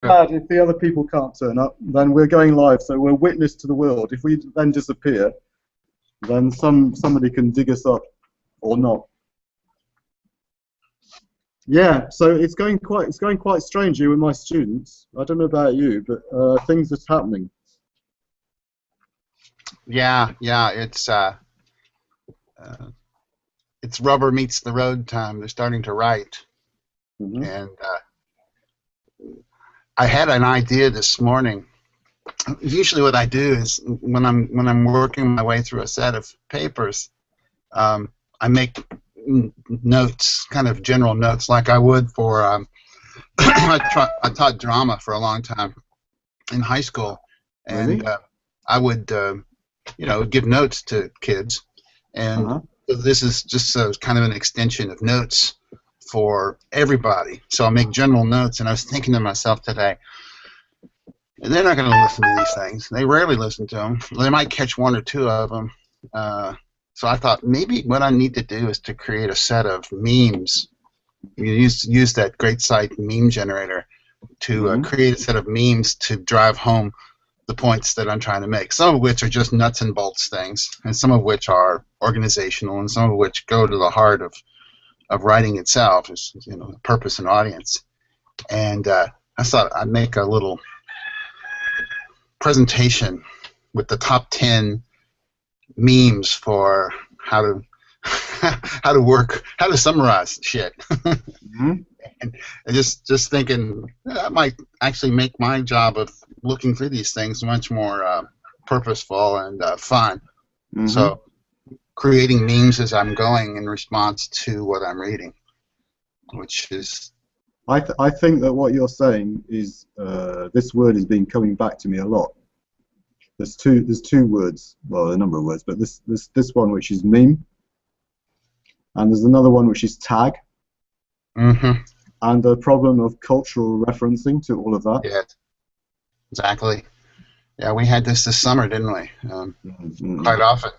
bad if the other people can't turn up. Then we're going live, so we're witness to the world. If we then disappear, then somebody can dig us up or not. Yeah, so it's going quite strangely with my students. I don't know about you, but things are happening. Yeah, it's rubber meets the road time. They're starting to write, and I had an idea this morning. Usually, what I do is when I'm working my way through a set of papers, I make notes, kind of general notes, like I would for. I taught drama for a long time in high school, and Really? I would, give notes to kids, and so this is just kind of an extension of notes for everybody. So I make general notes, and I was thinking to myself today, they're not going to listen to these things. They rarely listen to them. They might catch one or two of them. So I thought maybe what I need to do is to create a set of memes. You use that great site meme generator to create a set of memes to drive home the points that I'm trying to make. Some of which are just nuts and bolts things, and some of which are organizational, and some of which go to the heart of writing itself, is purpose and audience. And I thought I'd make a little presentation with the top 10 memes for how to summarize shit. And just thinking that might actually make my job of looking through these things much more purposeful and fun. So creating memes as I'm going in response to what I'm reading, which is. I think that what you're saying is this word has been coming back to me a lot. There's two words, well, a number of words, but this one which is meme, and there's another one which is tag, and the problem of cultural referencing to all of that. Yeah, exactly. Yeah, we had this summer, didn't we? Quite often.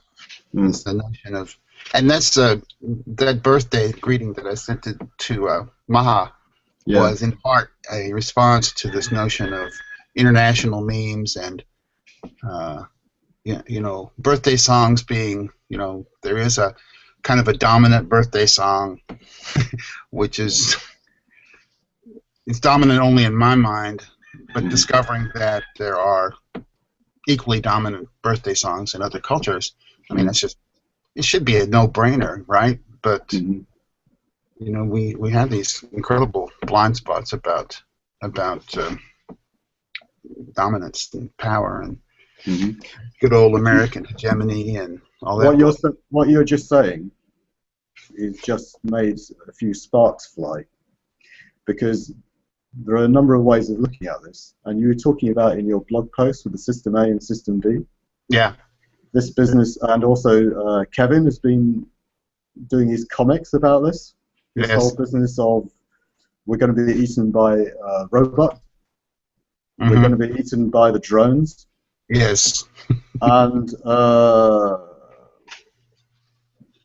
It's the notion of, and that's that birthday greeting that I sent to Maha was in part a response to this notion of international memes and birthday songs being, there is a kind of a dominant birthday song, which is it's dominant only in my mind, but discovering that there are equally dominant birthday songs in other cultures, I mean, it should be a no-brainer, right? But we have these incredible blind spots about dominance and power and good old American hegemony and all that. What you're just saying is just made a few sparks fly, because there are a number of ways of looking at this, and you were talking about in your blog post with the System A and System B. Yeah. This business, and also Kevin has been doing his comics about this. This whole business of we're going to be eaten by robots. We're going to be eaten by the drones. Yes. And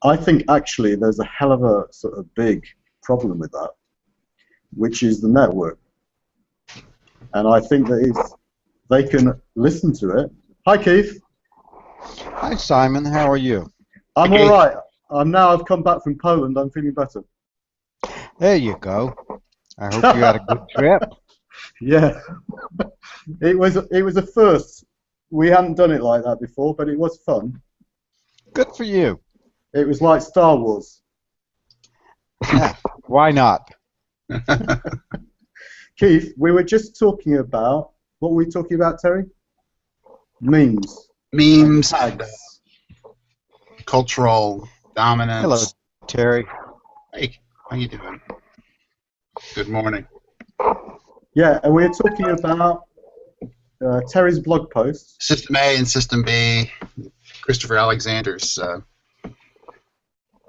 I think actually there's a hell of a sort of big problem with that, which is the network. And I think that they can listen to it. Hi, Keith. Hi, Simon. How are you? I'm all right. I've come back from Poland. I'm feeling better. There you go. I hope you had a good trip. Yeah. It was a first. We hadn't done it like that before, but it was fun. Good for you. It was like Star Wars. Why not? Keith, we were just talking about, what were we talking about, Terry? Memes. Memes and cultural dominance. Hello, Terry. Hey, how you doing? Good morning. Yeah, and we were talking about Terry's blog post. System A and System B, Christopher Alexander's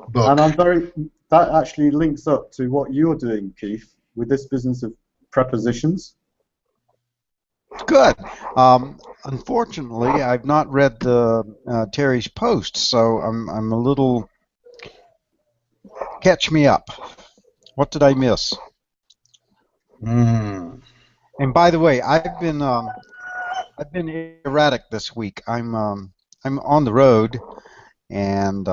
book. And that actually links up to what you're doing, Keith, with this business of prepositions. Good. Unfortunately, I've not read Terry's post, so I'm a little. Catch me up. What did I miss? And by the way, I've been erratic this week. I'm on the road and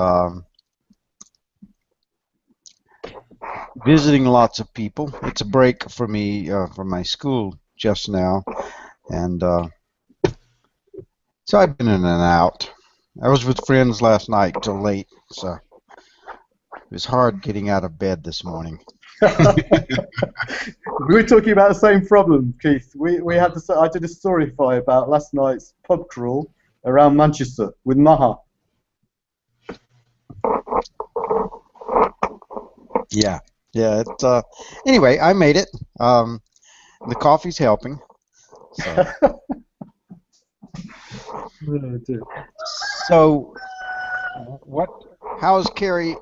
visiting lots of people. It's a break for me from my school just now, and so I've been in and out. I was with friends last night till late, so it was hard getting out of bed this morning. We were talking about the same problem, Keith. We had this. I did a storyfy about last night's pub crawl around Manchester with Maha. Yeah, yeah. Anyway, I made it. The coffee's helping. So, so what? How is Terry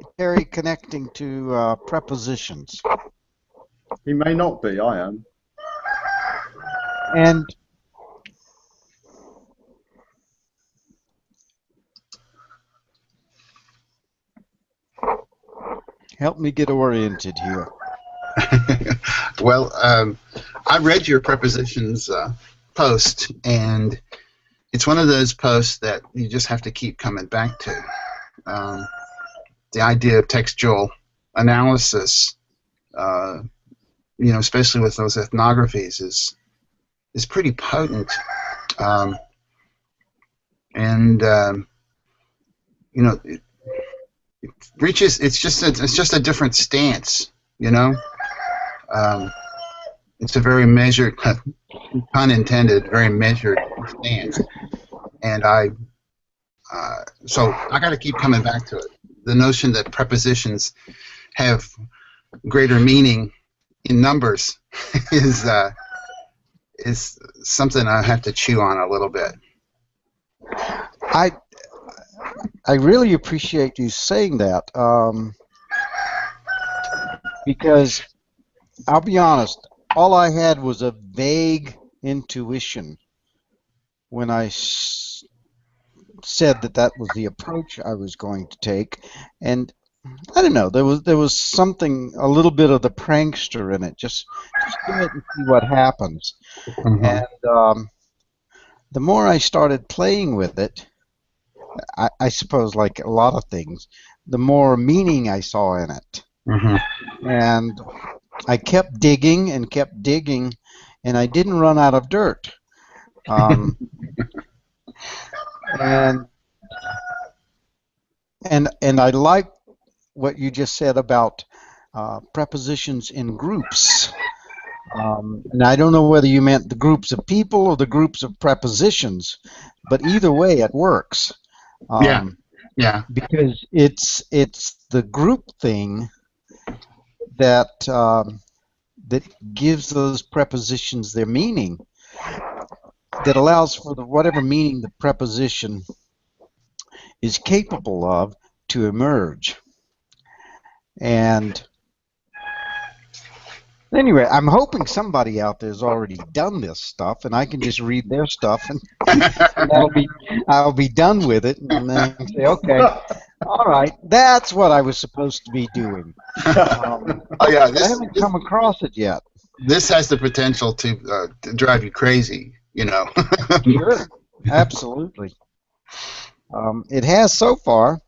connecting to prepositions? He may not be. I am. And help me get oriented here. Well, I read your prepositions post, and it's one of those posts that you just have to keep coming back to. The idea of textual analysis, especially with those ethnographies, is pretty potent, it reaches. It's just a different stance, It's a very measured, pun intended, very measured stance, and so I got to keep coming back to it. The notion that prepositions have greater meaning in numbers is something I have to chew on a little bit. I really appreciate you saying that, because I'll be honest, all I had was a vague intuition when I said that was the approach I was going to take, and I don't know, there was something, a little bit of the prankster in it. Just do it and see what happens. Mm-hmm. And the more I started playing with it, I suppose, like a lot of things, the more meaning I saw in it. Mm-hmm. And I kept digging, and I didn't run out of dirt. And I like what you just said about prepositions in groups. And I don't know whether you meant the groups of people or the groups of prepositions, but either way it works. Yeah. Because it's the group thing that that gives those prepositions their meaning, that allows for whatever meaning the preposition is capable of to emerge. And anyway, I'm hoping somebody out there has already done this stuff, and I can just read their stuff, and I'll be done with it, and then say, okay, all right, that's what I was supposed to be doing. I haven't come across it yet. This has the potential to drive you crazy, Sure, absolutely. It has so far.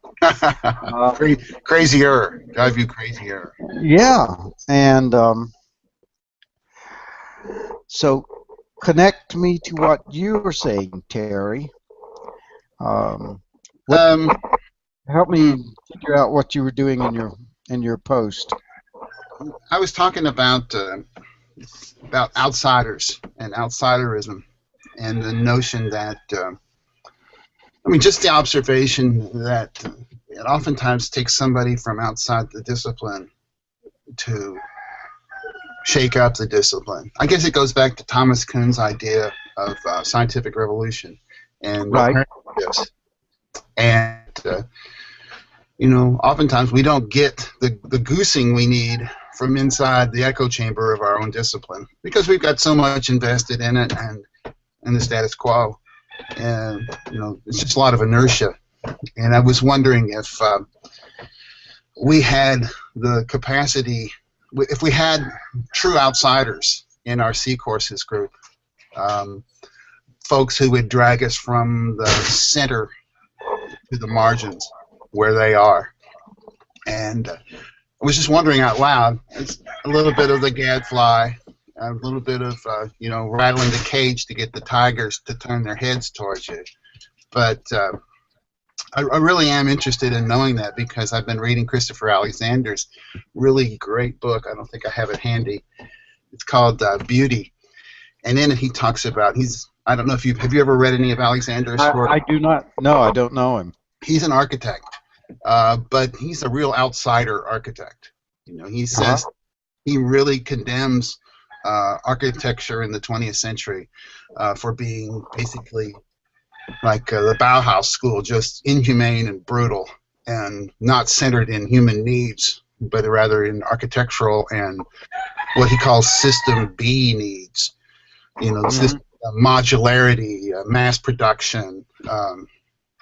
Crazier, drive you crazier. Yeah, and so connect me to what you were saying, Terry. Help me figure out what you were doing in your post. I was talking about outsiders and outsiderism, and the notion that just the observation that it oftentimes takes somebody from outside the discipline to shake up the discipline. I guess it goes back to Thomas Kuhn's idea of scientific revolution and right. And oftentimes we don't get the goosing we need from inside the echo chamber of our own discipline because we've got so much invested in it and the status quo, and it's just a lot of inertia. And I was wondering if we had the capacity, if we had true outsiders in our C courses group. Folks who would drag us from the center to the margins where they are. And I was just wondering out loud, it's a little bit of the gadfly, a little bit of, rattling the cage to get the tigers to turn their heads towards you. But I really am interested in knowing that because I've been reading Christopher Alexander's really great book. I don't think I have it handy. It's called Beauty. And in it he talks about, I don't know if have you ever read any of Alexander's work? I do not. No, I don't know him. He's an architect, but he's a real outsider architect. He says he really condemns architecture in the 20th century for being basically like the Bauhaus school, just inhumane and brutal and not centered in human needs, but rather in architectural and what he calls system B needs. This modularity, mass production,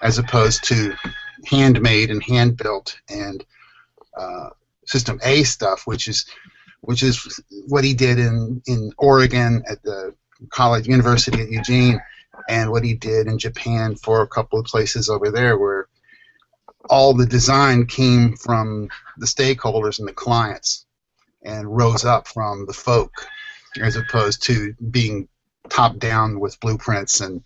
as opposed to handmade and hand-built and system A stuff, which is what he did in Oregon at the University at Eugene, and what he did in Japan for a couple of places over there where all the design came from the stakeholders and the clients and rose up from the folk as opposed to being top down with blueprints and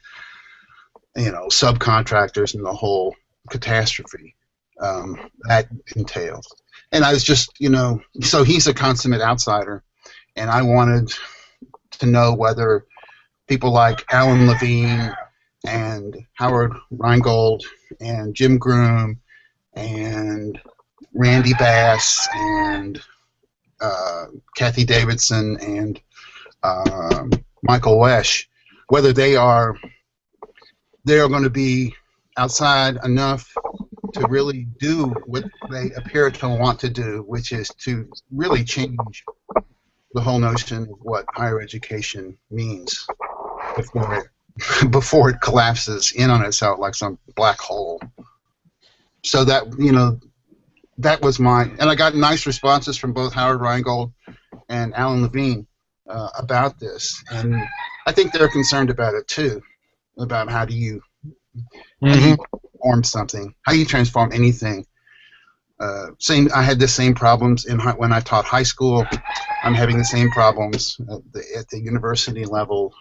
subcontractors and the whole catastrophe that entails. And I was just, so he's a consummate outsider, and I wanted to know whether people like Alan Levine and Howard Rheingold and Jim Groom and Randy Bass and Kathy Davidson and Michael Wesch, whether they are going to be outside enough to really do what they appear to want to do, which is to really change the whole notion of what higher education means before it collapses in on itself like some black hole. So that, that was and I got nice responses from both Howard Rheingold and Alan Levine about this, and I think they're concerned about it too, about how do you transform something, how do you transform anything. I had the same problems when I taught high school. I'm having the same problems at the university level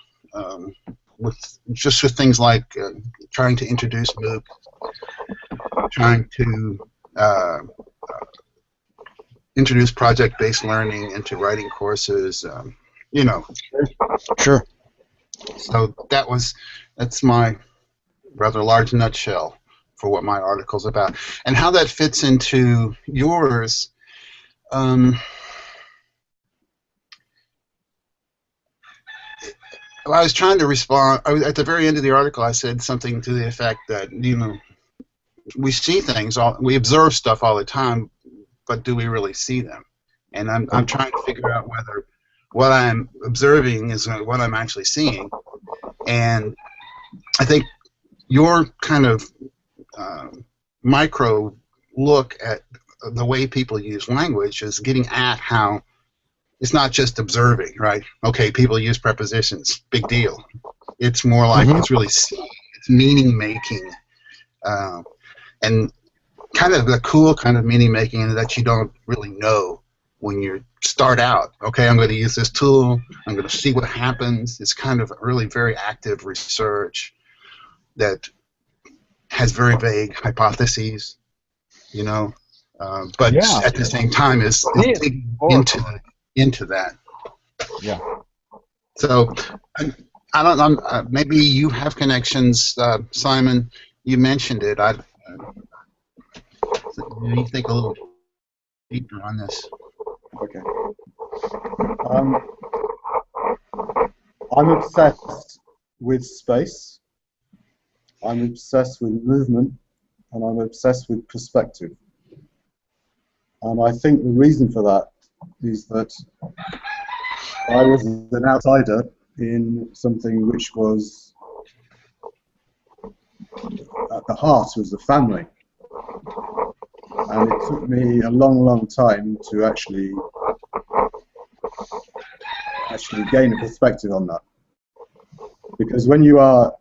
with things like trying to introduce MOOC, trying to introduce project-based learning into writing courses. Sure. So that's my rather large nutshell for what my article's about, and how that fits into yours. I was trying to respond. At the very end of the article, I said something to the effect that we see things, we observe stuff all the time, but do we really see them? And I'm trying to figure out whether what I'm observing is what I'm actually seeing. And I think your kind of micro look at the way people use language is getting at how it's not just observing, right? Okay, people use prepositions, big deal. It's more like it's really seeing, it's meaning making, and kind of the cool kind of meaning making that you don't really know when you start out. Okay, I'm going to use this tool, I'm going to see what happens. It's kind of really very active research that has very vague hypotheses, but at the same time is digging into that. Yeah. So I don't know. Maybe you have connections, Simon. You mentioned it. You think a little deeper on this. Okay. I'm obsessed with space. I'm obsessed with movement, and I'm obsessed with perspective. And I think the reason for that is that I was an outsider in something which was at the heart was the family. And it took me a long, long time to actually actually gain a perspective on that. Because when you are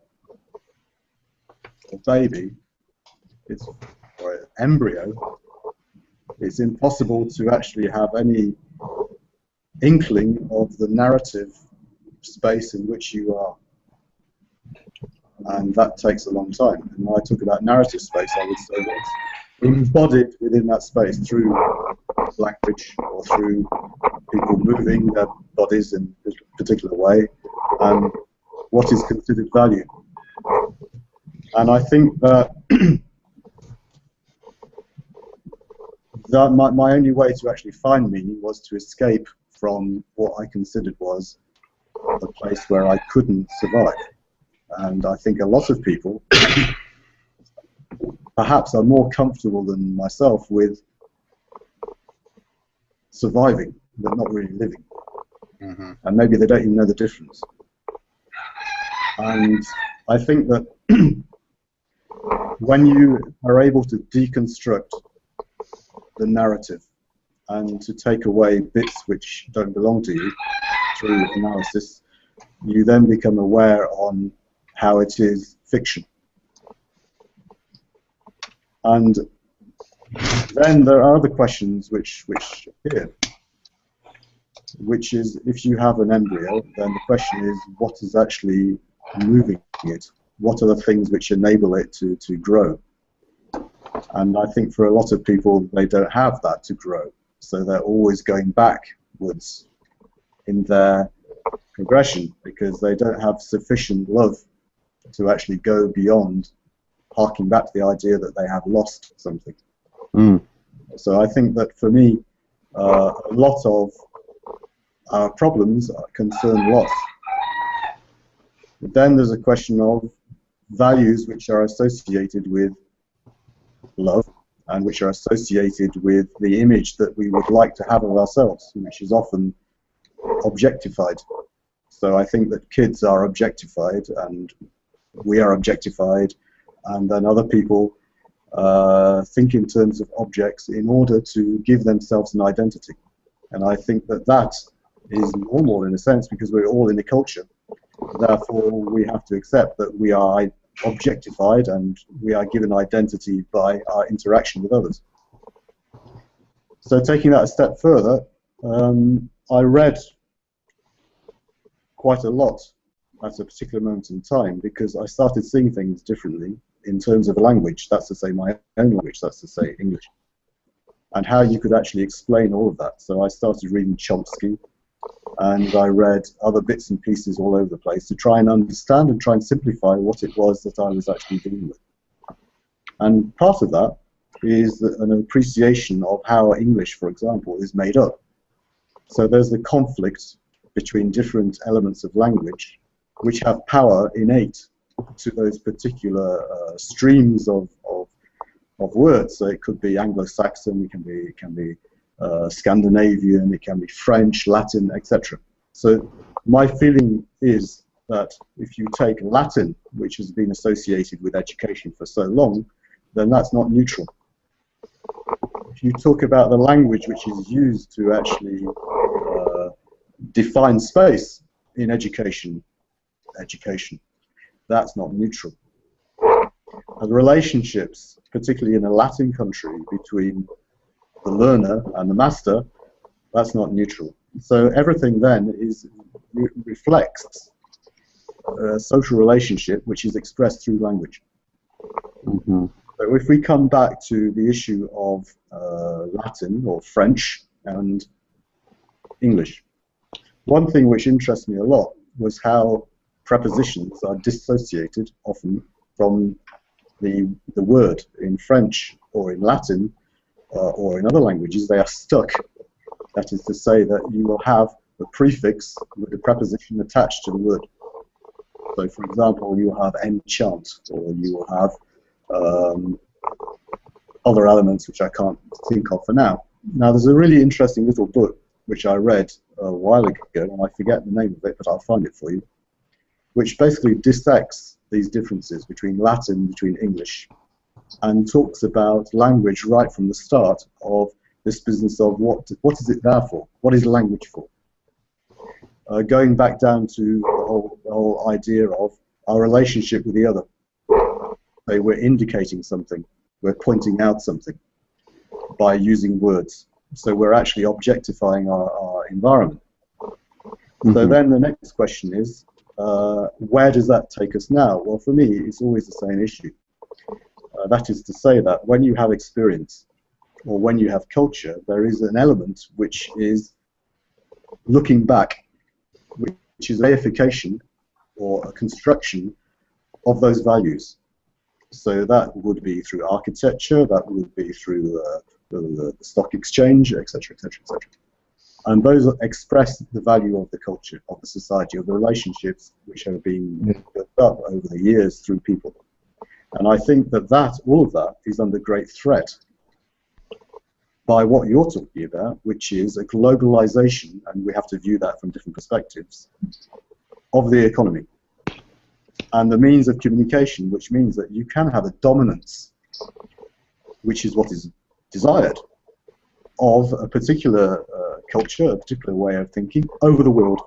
a baby, or an embryo, it's impossible to actually have any inkling of the narrative space in which you are. And that takes a long time. And when I talk about narrative space, I would say that's embodied within that space through language or through people moving their bodies in a particular way, and what is considered value. And I think that my only way to actually find meaning was to escape from what I considered was a place where I couldn't survive. And I think a lot of people perhaps are more comfortable than myself with surviving than not really living. Mm-hmm. And maybe they don't even know the difference. And I think that when you are able to deconstruct the narrative and to take away bits which don't belong to you through analysis, you then become aware on how it is fiction. And then there are other questions which appear, which is, if you have an embryo, then the question is, what is actually moving it? What are the things which enable it to grow? And I think for a lot of people, they don't have that to grow. So they're always going backwards in their progression because they don't have sufficient love to actually go beyond harking back to the idea that they have lost something. Mm. So I think that for me, a lot of our problems concern loss. But then there's a question of values which are associated with love and which are associated with the image that we would like to have of ourselves, which is often objectified. So I think that kids are objectified and we are objectified, and then other people think in terms of objects in order to give themselves an identity. And I think that that is normal in a sense because we're all in a culture. Therefore, we have to accept that we are objectified and we are given identity by our interaction with others. So taking that a step further, I read quite a lot at a particular moment in time because I started seeing things differently in terms of language. That's to say my own language, that's to say English, and how you could actually explain all of that. So I started reading Chomsky, and I read other bits and pieces all over the place to try and understand and try and simplify what it was that I was actually dealing with. And part of that is an appreciation of how English, for example, is made up. So there's the conflict between different elements of language which have power innate to those particular streams of words. So it could be Anglo-Saxon, it can be Scandinavian, it can be French, Latin, etc. So my feeling is that if you take Latin, which has been associated with education for so long, then that's not neutral. If you talk about the language which is used to actually define space in education, that's not neutral. And relationships, particularly in a Latin country, between the learner and the master, that's not neutral. So everything then reflects a social relationship which is expressed through language. Mm-hmm. So if we come back to the issue of Latin or French and English, one thing which interests me a lot was how prepositions are dissociated often from the word. In French or in Latin or in other languages, they are stuck. That is to say that you will have a prefix with a preposition attached to the word. So, for example, you will have enchant, or you will have other elements which I can't think of for now. Now, there's a really interesting little book which I read a while ago, and I forget the name of it, but I'll find it for you, which basically dissects these differences between Latin, between English, and talks about language right from the start of this business of what is it there for? What is language for? going back down to the whole idea of our relationship with the other. So we're indicating something, we're pointing out something by using words. So we're actually objectifying our environment. So then the next question is, where does that take us now? Well, for me, it's always the same issue. That is to say that when you have experience or when you have culture, there is an element which is looking back, which is reification or a construction of those values. So that would be through architecture, that would be through the stock exchange, etc., etc., etc. And those express the value of the culture, of the society, of the relationships which have been built up over the years through people. And I think that all of that is under great threat by what you're talking about, which is a globalization, and we have to view that from different perspectives, of the economy and the means of communication, which means that you can have a dominance, which is what is desired, of a particular culture, a particular way of thinking over the world.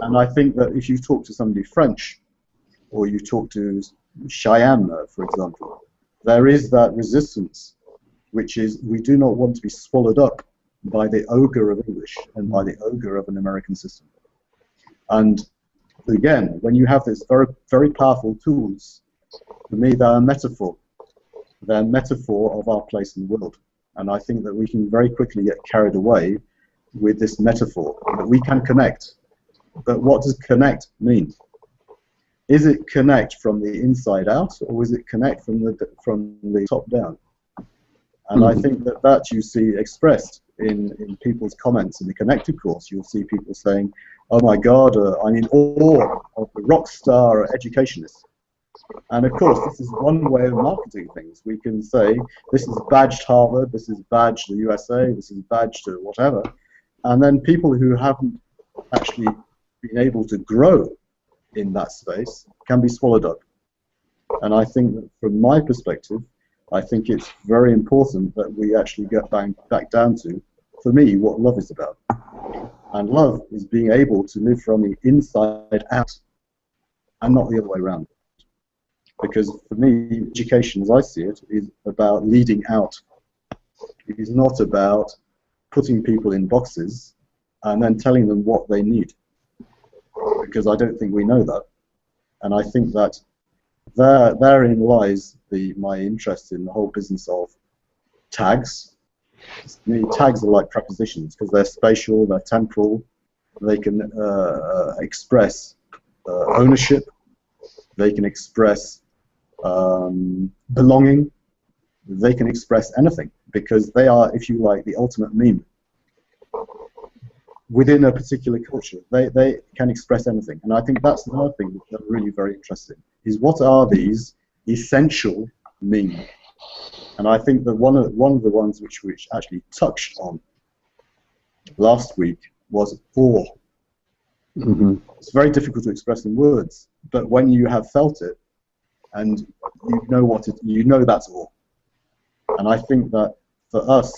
And I think that if you talk to somebody French, or you talk to Cheyenne, for example, there is that resistance, which is we do not want to be swallowed up by the ogre of English and by the ogre of an American system. And again, when you have these very, very powerful tools, for me, they're a metaphor. They're a metaphor of our place in the world. And I think that we can very quickly get carried away with this metaphor, that we can connect. But what does connect mean? Is it connect from the inside out, or is it connect from the top down? And I think that you see expressed in people's comments in the Connected course. You'll see people saying, oh my God, I'm in awe of the rock star educationists. And of course, this is one way of marketing things. We can say, this is badged Harvard, this is badged the USA, this is badged whatever. And then people who haven't actually been able to grow in that space can be swallowed up. And I think that from my perspective, I think it's very important that we actually get back down to, for me, what love is about. And love is being able to live from the inside out and not the other way around. Because for me, education, as I see it, is about leading out. It is not about putting people in boxes and then telling them what they need. Because I don't think we know that. And I think that therein lies my interest in the whole business of tags. To me, tags are like prepositions because they're spatial, they're temporal, they can express ownership, they can express belonging, they can express anything because they are, if you like, the ultimate meme. Within a particular culture, they can express anything. And I think that's another thing that's really very interesting, is what are these essential memes? And I think that one of the ones which actually touched on last week was awe. It's very difficult to express in words, but when you have felt it and you know that's awe. And I think that for us,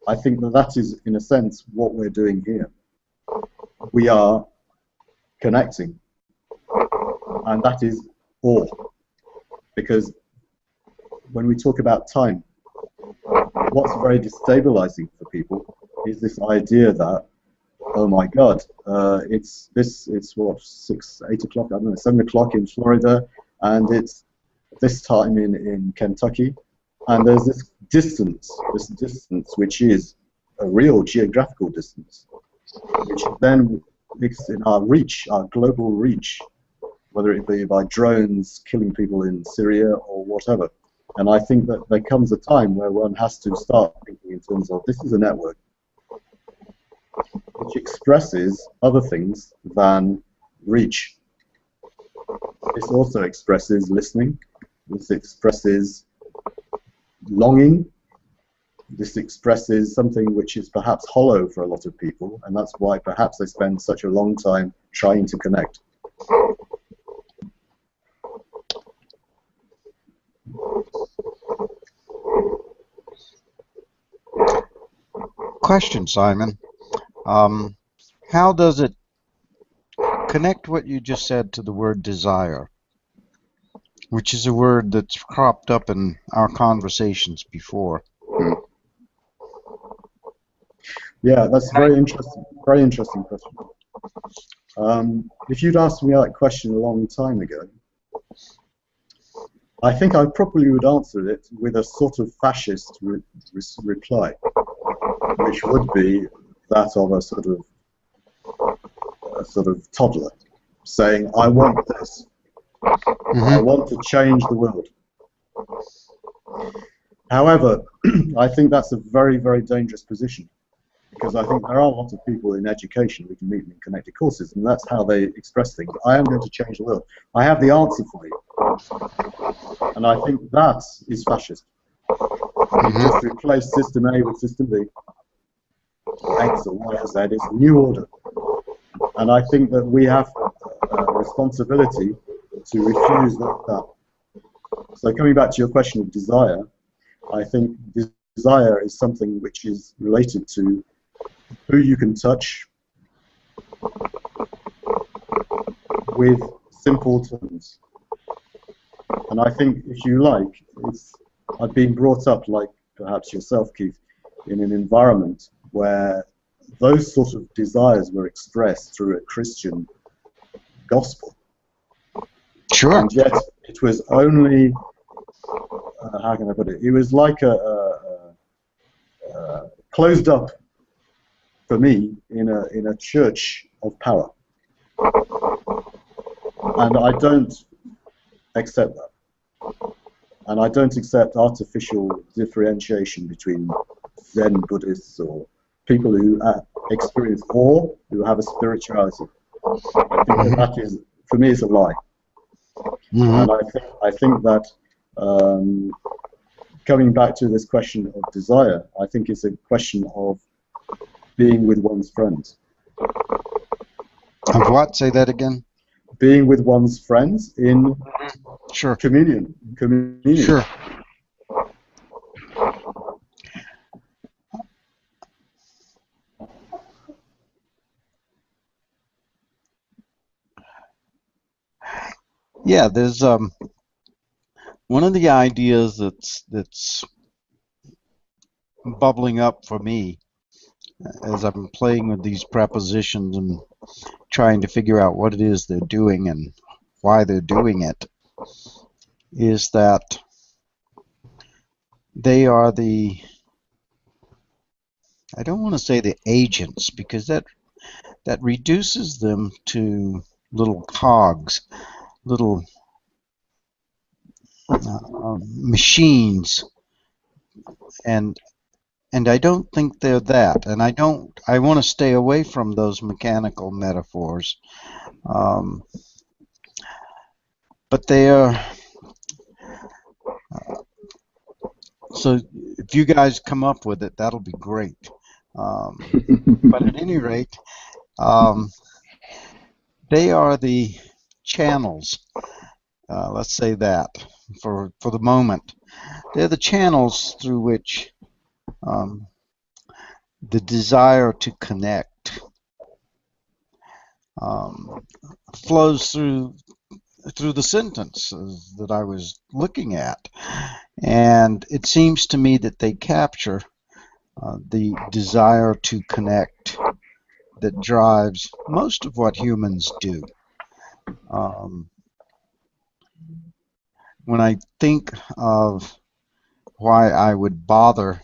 I think that is, in a sense, what we're doing here. We are connecting, and that is awe. Because when we talk about time, what's very destabilizing for people is this idea that, oh my God, it's what, 6, 8 o'clock, I don't know, 7 o'clock in Florida, and it's this time in Kentucky, and there's this distance which is a real geographical distance, which then makes in our reach, our global reach, whether it be by drones killing people in Syria or whatever. And I think that there comes a time where one has to start thinking in terms of this is a network which expresses other things than reach. This also expresses listening. This expresses longing. This expresses something which is perhaps hollow for a lot of people, and that's why perhaps they spend such a long time trying to connect. Question, Simon. How does it connect what you just said to the word desire, which is a word that's cropped up in our conversations before? Yeah, that's a very interesting question. If you'd asked me that question a long time ago, I think I probably would answer it with a sort of fascist reply, which would be that of a sort of toddler saying, "I want this. I want to change the world." However, I think that's a very, very dangerous position, because I think there are a lot of people in education we can meet in connected courses, and that's how they express things. I am going to change the world. I have the answer for you. And I think that is fascist. You just replace system A with system B, X or Y or Z. It's a new order. And I think that we have a responsibility to refuse that. So coming back to your question of desire, I think desire is something which is related to who you can touch with simple terms. And I think, if you like, I've been brought up, like perhaps yourself, Keith, in an environment where those sort of desires were expressed through a Christian gospel. Sure. And yet it was only, how can I put it? It was like a closed up, for me, in a church of power. And I don't accept that. And I don't accept artificial differentiation between Zen Buddhists or people who experience awe, who have a spirituality. I think that is, for me, is a lie. And I think that coming back to this question of desire, I think it's a question of being with one's friends. Of what? Say that again. Being with one's friends in communion. Sure. Yeah, there's one of the ideas that's bubbling up for me as I'm playing with these prepositions and trying to figure out what it is they're doing and why they're doing it, is that they are the, I don't want to say the agents, because that reduces them to little cogs, little machines, and I don't think they're that, and I want to stay away from those mechanical metaphors, but they are, so if you guys come up with it, that'll be great, but at any rate, they are the channels, let's say that, for the moment. They're the channels through which the desire to connect flows through the sentences that I was looking at. And it seems to me that they capture the desire to connect that drives most of what humans do. When I think of why I would bother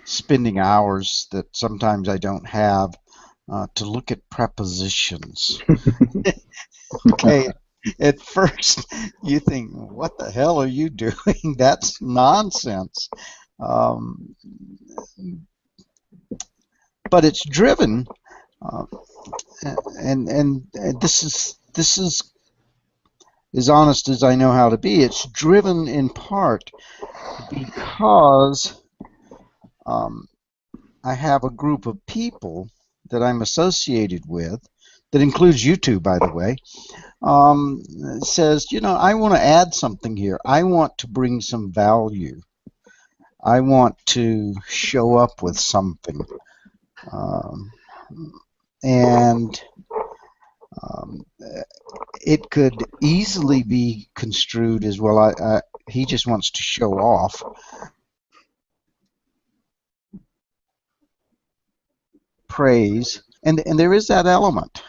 spending hours that sometimes I don't have to look at prepositions. Okay, at first you think, what the hell are you doing? That's nonsense. But it's driven, and this is as honest as I know how to be. It's driven in part because I have a group of people that I'm associated with, that includes you two, by the way, says, I want to add something here. I want to bring some value. I want to show up with something. Um, and it could easily be construed as, well, he just wants to show off. Praise, and there is that element.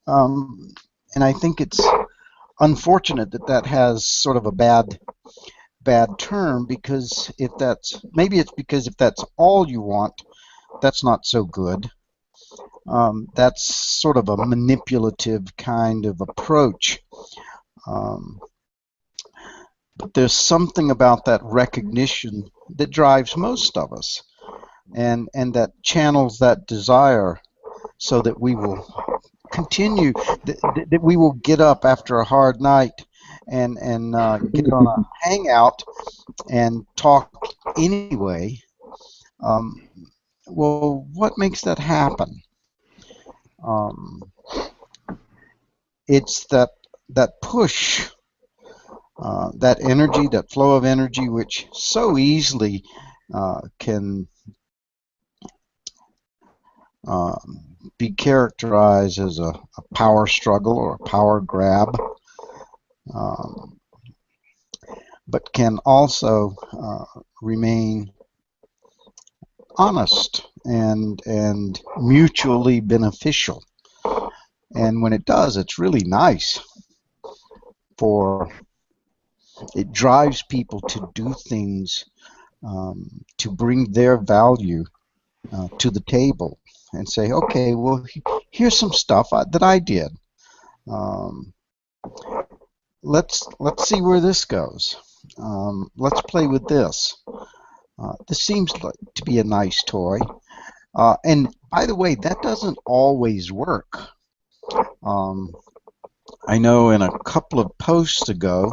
And I think it's unfortunate that that has sort of a bad term, because if that's, maybe it's because if that's all you want, that's not so good. That's sort of a manipulative kind of approach. But there's something about that recognition that drives most of us, and that channels that desire, so that we will continue, that we will get up after a hard night and get on a hangout and talk anyway. Well, what makes that happen? It's that push, that energy, that flow of energy, which so easily can be characterized as a power struggle or a power grab, but can also remain honest and mutually beneficial. And when it does, it's really nice. It drives people to do things, to bring their value to the table, and say, okay, well, here's some stuff that I did. Let's see where this goes. Let's play with this. This seems to be a nice toy. And by the way, that doesn't always work. I know in a couple of posts ago,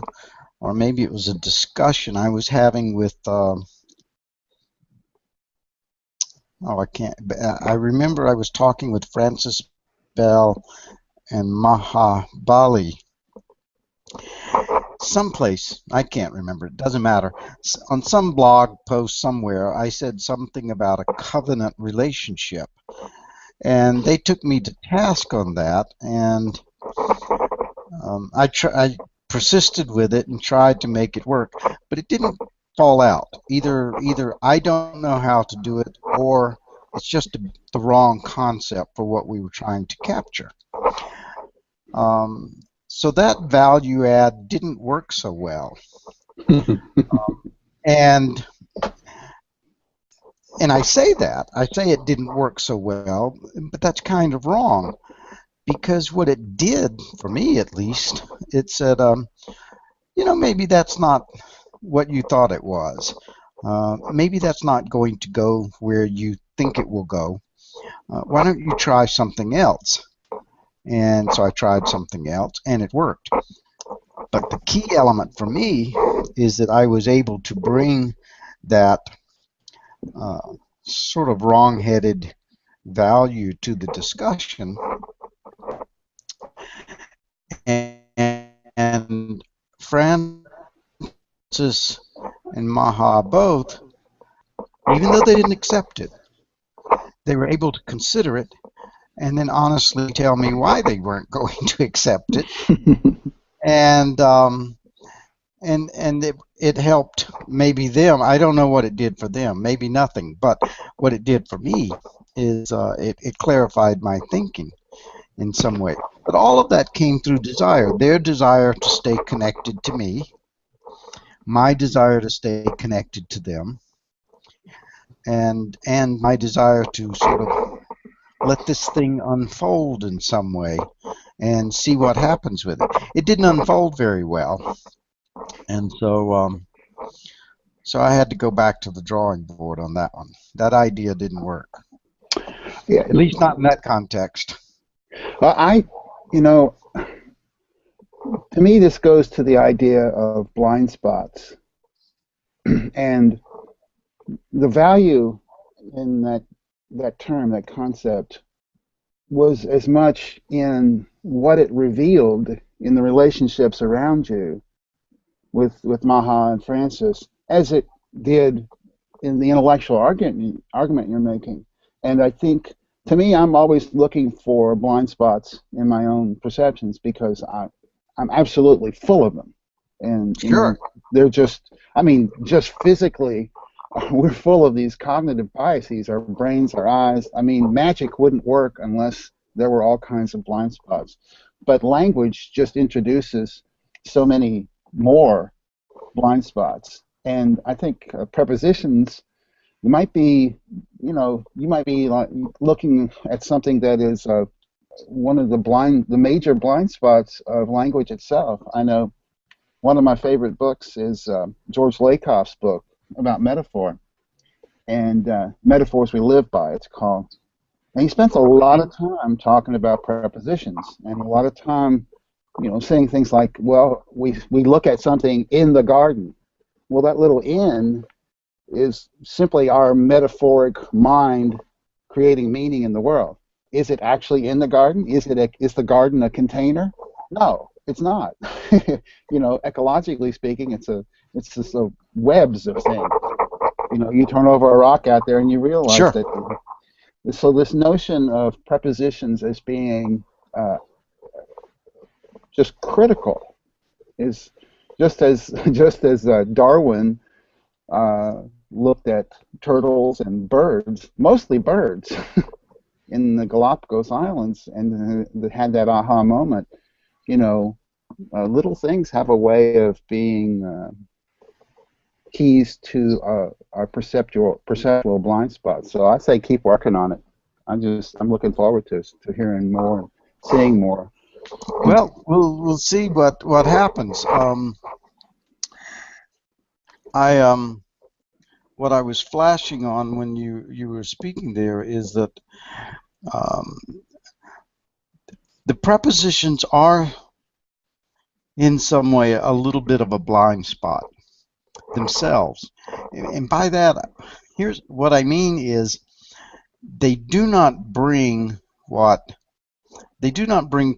or maybe it was a discussion I was having with, I remember I was talking with Francis Bell and Mahabali. Someplace, I can't remember, it doesn't matter. On some blog post somewhere, I said something about a covenant relationship. And they took me to task on that, and I persisted with it and tried to make it work, but it didn't fall out. Either I don't know how to do it, or it's just the wrong concept for what we were trying to capture. So that value add didn't work so well. And I say it didn't work so well, but that's kind of wrong, because what it did, for me at least, it said, maybe that's not what you thought it was. Maybe that's not going to go where you think it will go. Why don't you try something else? And so I tried something else, and it worked. But the key element for me is that I was able to bring that sort of wrong-headed value to the discussion, and Francis and Maha both, even though they didn't accept it, they were able to consider it and then honestly tell me why they weren't going to accept it. And it helped maybe them. I don't know what it did for them, maybe nothing, but what it did for me is it clarified my thinking in some way. But all of that came through desire, their desire to stay connected to me, my desire to stay connected to them, and my desire to sort of let this thing unfold in some way and see what happens with it. It didn't unfold very well, and so I had to go back to the drawing board on that one. That idea didn't work. Yeah, at least not in that context. To me, this goes to the idea of blind spots. And the value in that term, that concept, was as much in what it revealed in the relationships around you with Maha and Francis as it did in the intellectual argument you're making. And I think, to me, I'm always looking for blind spots in my own perceptions because I'm absolutely full of them. And, you know, Sure. they're just, I mean, just physically, we're full of these cognitive biases, our brains, our eyes. I mean, magic wouldn't work unless there were all kinds of blind spots. But language just introduces so many more blind spots. And I think prepositions, you might be, you might be like looking at something that is one of the major blind spots of language itself. I know one of my favorite books is George Lakoff's book about metaphor and Metaphors We Live By, it's called. And he spends a lot of time talking about prepositions and a lot of time, saying things like, well, we look at something in the garden. Well, that little in is simply our metaphoric mind creating meaning in the world. Is it actually in the garden? Is the garden a container? No, it's not. Ecologically speaking, it's just a webs of things. You turn over a rock out there and you realize Sure. that. So this notion of prepositions as being just critical is just as Darwin looked at turtles and birds, mostly birds, in the Galapagos Islands, and had that aha moment. Little things have a way of being keys to our perceptual blind spots. So I say keep working on it. I'm looking forward to hearing more and seeing more. Well, we'll see what happens. What I was flashing on when you were speaking there is that the prepositions are in some way a little bit of a blind spot themselves, and by that, here's what I mean is they do not bring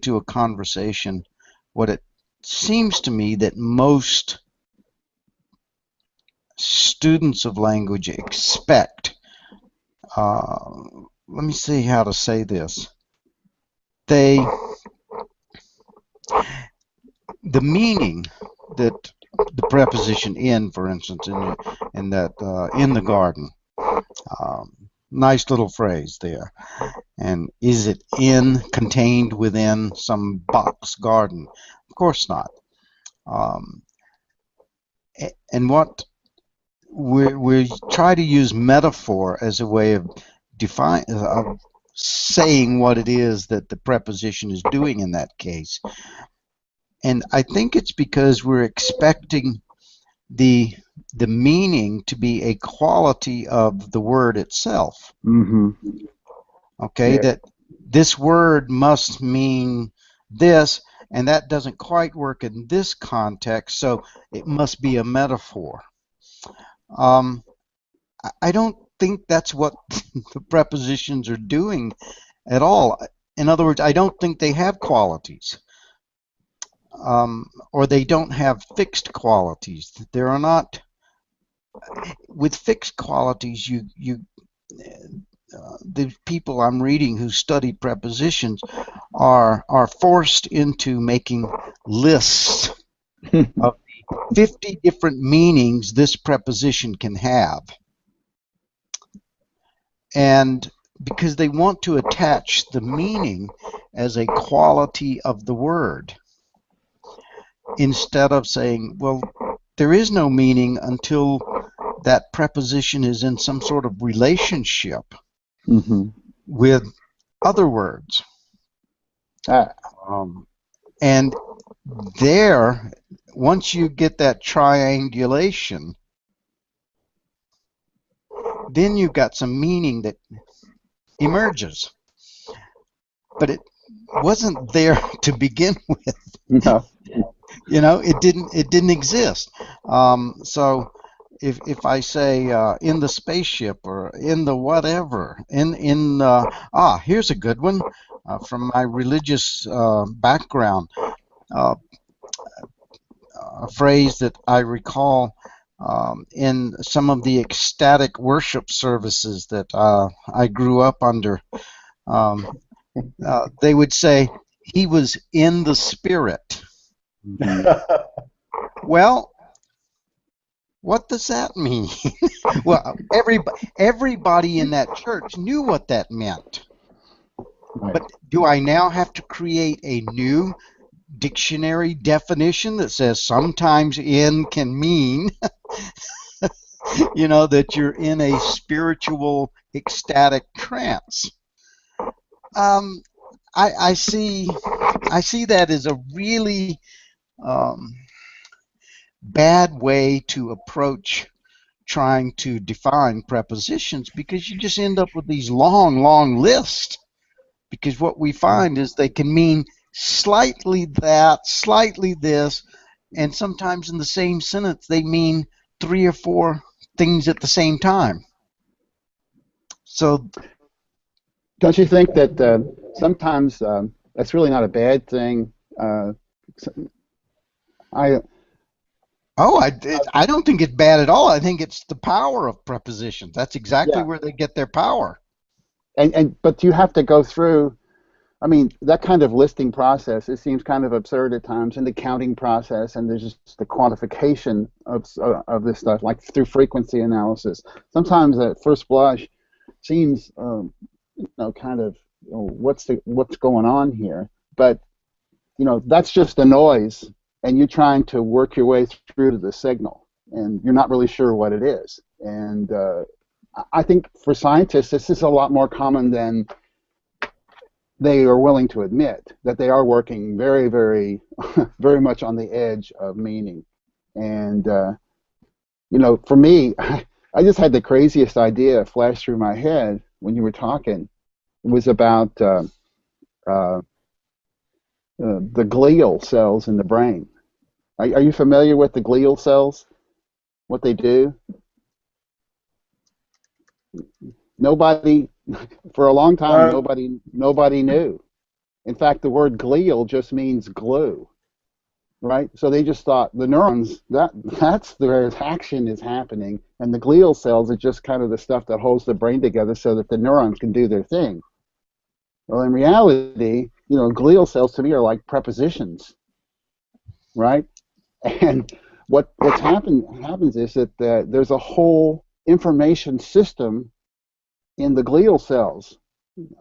to a conversation what it seems to me that most students of language expect. Let me see how to say this. The meaning that the preposition in, for instance, in the garden, nice little phrase there. And is it contained within some box garden? Of course not. And what we try to use metaphor as a way of saying what it is that the preposition is doing in that case. And I think it's because we're expecting the meaning to be a quality of the word itself. Mm-hmm. Okay, yeah. That this word must mean this, and that doesn't quite work in this context, so it must be a metaphor. I don't think that's what the prepositions are doing at all. In other words, I don't think they have qualities. Or they don't have fixed qualities. There are not. With fixed qualities, the people I'm reading who study prepositions are forced into making lists of 50 different meanings this preposition can have, and because they want to attach the meaning as a quality of the word, instead of saying, well, there is no meaning until that preposition is in some sort of relationship with other words. And there, once you get that triangulation, then you've got some meaning that emerges. But it wasn't there to begin with. No. It didn't exist. So if I say in the spaceship or in the whatever, here's a good one from my religious background. A phrase that I recall in some of the ecstatic worship services that I grew up under. Um, they would say he was in the spirit. Well, what does that mean? Well, everybody in that church knew what that meant. Right. But do I now have to create a new dictionary definition that says sometimes in can mean, that you're in a spiritual ecstatic trance? I see that as a really bad way to approach trying to define prepositions, because you just end up with these long lists. Because what we find is they can mean slightly that, slightly this, and sometimes in the same sentence they mean 3 or 4 things at the same time. So, don't you think that sometimes that's really not a bad thing? I I don't think it's bad at all. I think it's the power of prepositions. That's exactly Yeah, where they get their power. but you have to go through. I mean, that kind of listing process, it seems kind of absurd at times, and the counting process, and there's just the quantification of this stuff, like through frequency analysis. Sometimes at first blush seems, kind of, what's going on here? But that's just the noise, and you're trying to work your way through to the signal, and you're not really sure what it is. And I think for scientists, this is a lot more common than they are willing to admit, that they are working very, very, very much on the edge of meaning. And, for me, I just had the craziest idea flash through my head when you were talking. It was about the glial cells in the brain. Are you familiar with the glial cells? What they do? Nobody, for a long time, nobody knew. In fact, the word glial just means glue, right? So they just thought the neurons, that's where action is happening, and the glial cells are just kind of the stuff that holds the brain together so that the neurons can do their thing. Well, in reality, glial cells to me are like prepositions, right? And what's happens is that there's a whole information system in the glial cells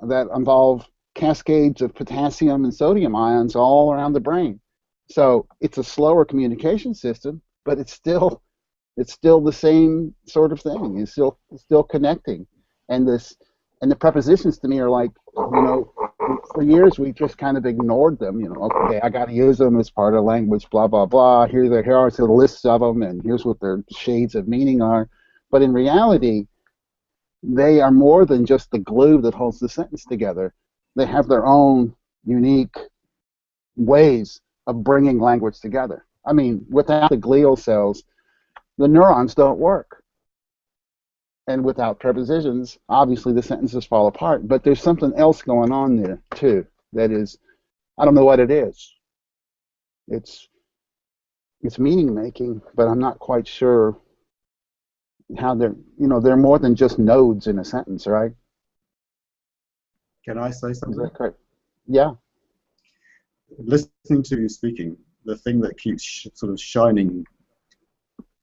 that involve cascades of potassium and sodium ions all around the brain. So it's a slower communication system, but it's still the same sort of thing. It's still connecting. And the prepositions to me are like, for years we just kind of ignored them. Okay, I got to use them as part of language, blah blah blah. Here are the lists of them, and here's what their shades of meaning are. But in reality, they are more than just the glue that holds the sentence together. They have their own unique ways of bringing language together. I mean, without the glial cells, the neurons don't work. And without prepositions, obviously the sentences fall apart. But there's something else going on there, too, that is, I don't know what it is. It's meaning making, but I'm not quite sure how they're more than just nodes in a sentence, right? Can I say Is something? that correct? Yeah. Listening to you speaking, the thing that keeps sort of shining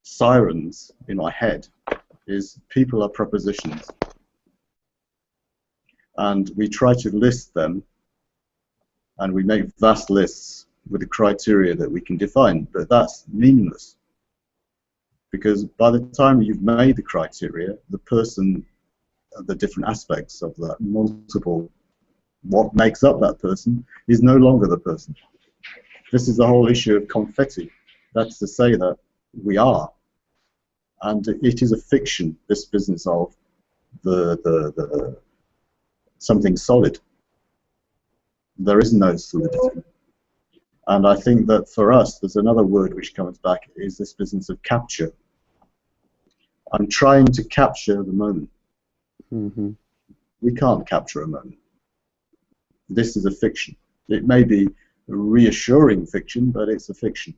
sirens in my head is people are prepositions. And we try to list them, and we make vast lists with the criteria that we can define, but that's meaningless. Because by the time you've made the criteria, the person, the different aspects of that multiple, what makes up that person, is no longer the person. This is the whole issue of confetti. That's to say that we are. And it is a fiction, this business of the something solid. There is no solidity. And I think that for us, there's another word which comes back, is this business of capture. I'm trying to capture the moment. Mm-hmm. We can't capture a moment. This is a fiction. It may be a reassuring fiction, but it's a fiction.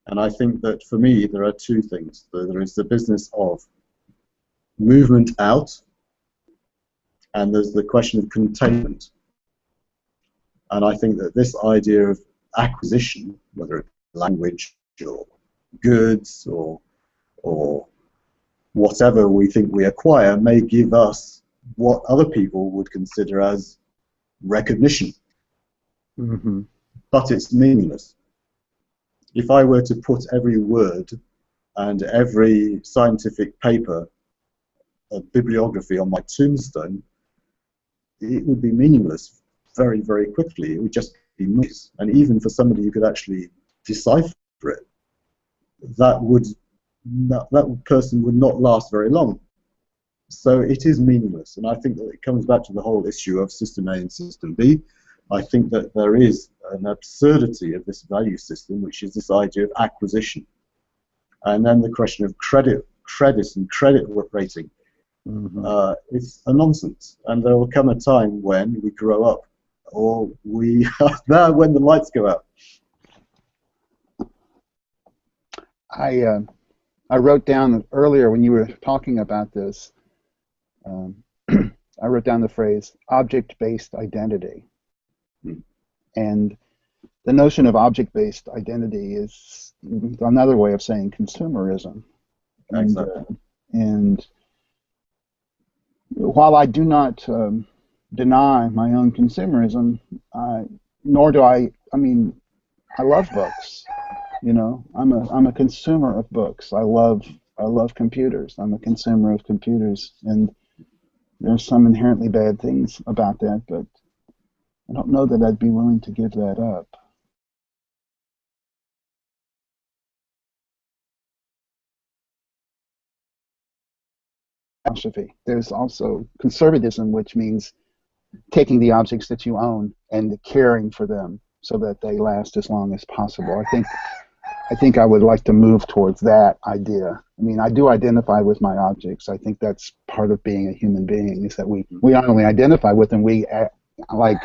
And I think that for me, there are two things. There is the business of movement out, and there's the question of containment. And I think that this idea of acquisition, whether it's language or goods or whatever we think we acquire, may give us what other people would consider as recognition. Mm-hmm. But it's meaningless. If I were to put every word and every scientific paper, a bibliography on my tombstone, it would be meaningless very, very quickly. It would just be noise. And even for somebody who could actually decipher it, that person would not last very long. So it is meaningless. And I think that it comes back to the whole issue of system A and system B. I think that there is an absurdity of this value system, which is this idea of acquisition. And then the question of credit and credit rating. Mm-hmm. It's a nonsense. And there will come a time when we grow up, or we are there when the lights go out. I wrote down earlier when you were talking about this, I wrote down the phrase object-based identity. And the notion of object-based identity is another way of saying consumerism. Exactly. And while I do not deny my own consumerism, nor do I mean, I love books. You know, I'm a consumer of books. I love computers. I'm a consumer of computers, and there's some inherently bad things about that, but I don't know that I'd be willing to give that up. Philosophy. There's also conservatism, which means taking the objects that you own and caring for them so that they last as long as possible. I think I would like to move towards that idea. I mean, I do identify with my objects. I think that's part of being a human being, is that we not only identify with them, we like,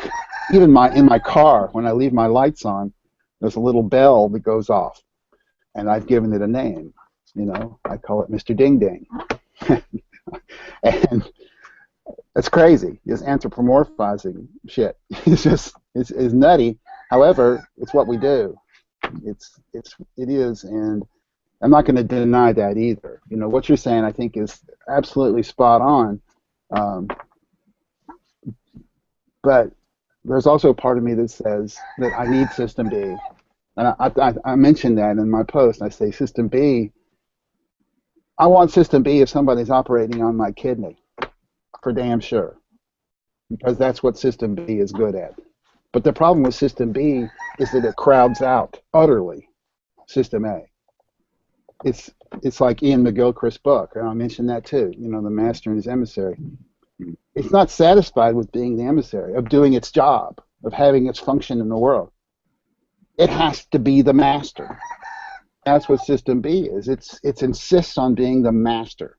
even in my car, when I leave my lights on, there's a little bell that goes off, and I've given it a name. You know, I call it Mr. Ding Ding. And it's crazy. It's anthropomorphizing shit. It's nutty. However, it's what we do. It is, and I'm not going to deny that either. You know, what you're saying, I think, is absolutely spot on. But there's also a part of me that says that I need System B. And I mentioned that in my post. I say System B, I want System B if somebody's operating on my kidney, for damn sure. Because that's what System B is good at. But the problem with System B is that it crowds out utterly System A. It's like Ian McGilchrist's book, and I mentioned that too, you know, The Master and His Emissary. It's not satisfied with being the emissary, of doing its job, of having its function in the world. It has to be the master. That's what System B is. It insists on being the master.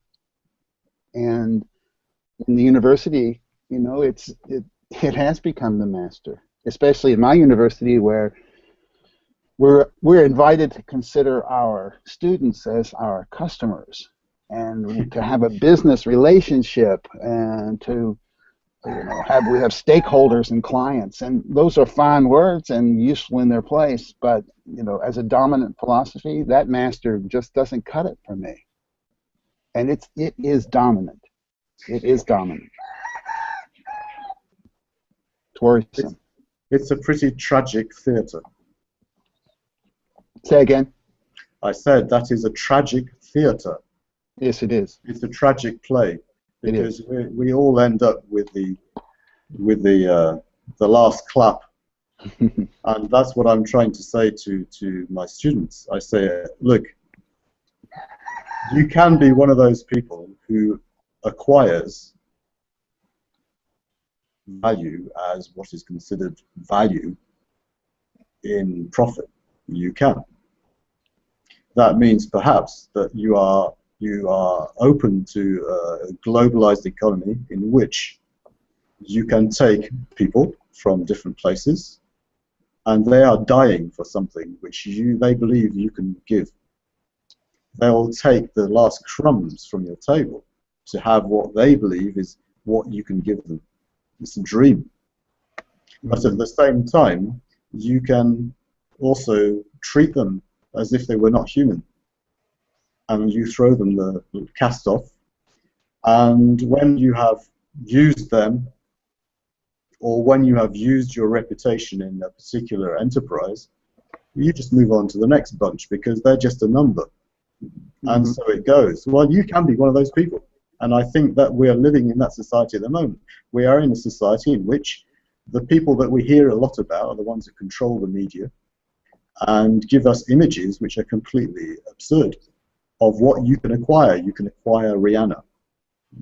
And in the university, you know, it has become the master, especially in my university, where we're invited to consider our students as our customers, and to have a business relationship, and to, you know, we have stakeholders and clients, and those are fine words and useful in their place, but, you know, as a dominant philosophy, that master just doesn't cut it for me. And it is dominant. It is dominant. It's worrisome. It's a pretty tragic theatre. Say again. I said that is a tragic theatre. Yes, it is. It's a tragic play, because It is. we all end up with the last clap, and that's what I'm trying to say to my students. I say, look, you can be one of those people who acquires value as what is considered value in profit. You can. That means perhaps that you are open to a globalized economy in which you can take people from different places and they are dying for something which they believe you can give. They will take the last crumbs from your table to have what they believe is what you can give them. It's a dream. But at the same time, you can also treat them as if they were not human. And you throw them the cast off. And when you have used them, or when you have used your reputation in a particular enterprise, you just move on to the next bunch because they're just a number. And so it goes. Well, you can be one of those people. And I think that we are living in that society at the moment. We are in a society in which the people that we hear a lot about are the ones that control the media and give us images which are completely absurd of what you can acquire. You can acquire Rihanna.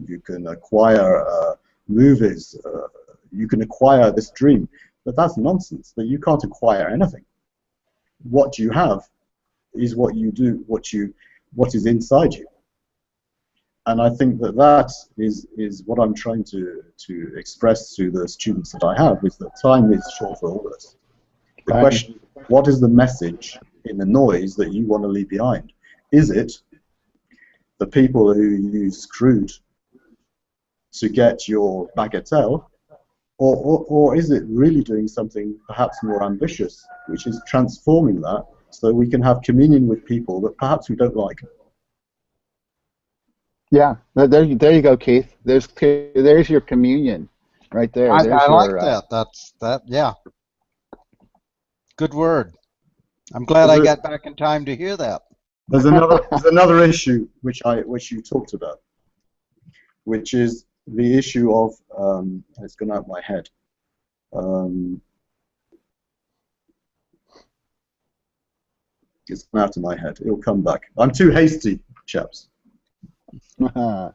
You can acquire movies. You can acquire this dream. But that's nonsense. That you can't acquire anything. What you have is what you do, what is inside you. And I think that that is what I'm trying to express to the students that I have, is that time is short for all of us. The question is, what is the message in the noise that you want to leave behind? Is it the people who you screwed to get your bagatelle, or is it really doing something perhaps more ambitious, which is transforming that so we can have communion with people that perhaps we don't like? Yeah, there you go, Keith. There's your communion right there. I There's like your, that. Yeah. Good word. I'm glad I got back in time to hear that. There's another issue which you talked about, which is the issue of it's gone out of my head. It's gone out of my head. It'll come back. I'm too hasty, chaps. Well,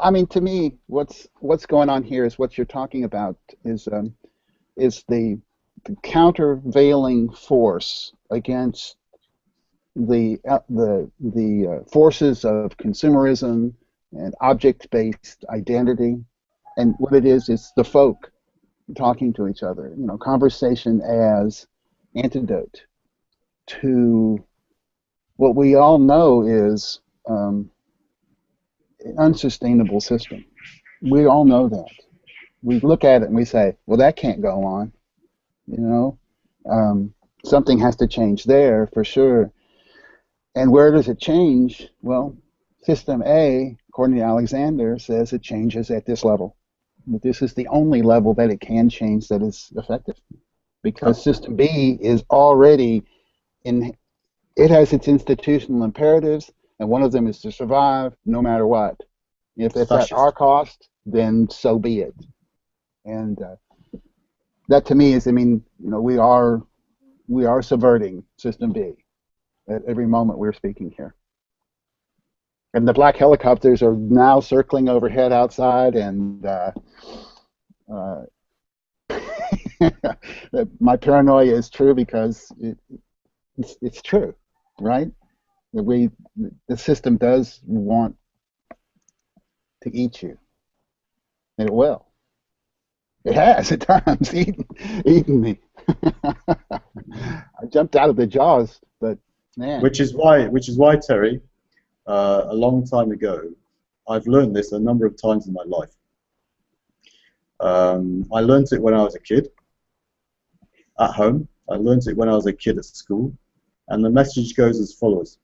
I mean, to me, what's going on here is what you're talking about is the countervailing force against the forces of consumerism and object-based identity, and what it is the folk talking to each other. You know, conversation as antidote to what we all know is an unsustainable system. We all know that. We look at it and we say, well, that can't go on. You know, something has to change there for sure. And where does it change? Well, System A, according to Alexander, says it changes at this level. But this is the only level that it can change that is effective. Because System B is already it has its institutional imperatives, and one of them is to survive no matter what. If it's at our cost, then so be it. And that to me is, I mean, you know, we are subverting System B at every moment we're speaking here. And the black helicopters are now circling overhead outside, and my paranoia is true because it's true, right? The system does want to eat you, and it will. It has at times eaten me. I jumped out of the jaws, but man. Which is why, Terry, a long time ago, I've learned this a number of times in my life. I learned it when I was a kid at home. I learned it when I was a kid at school. And the message goes as follows.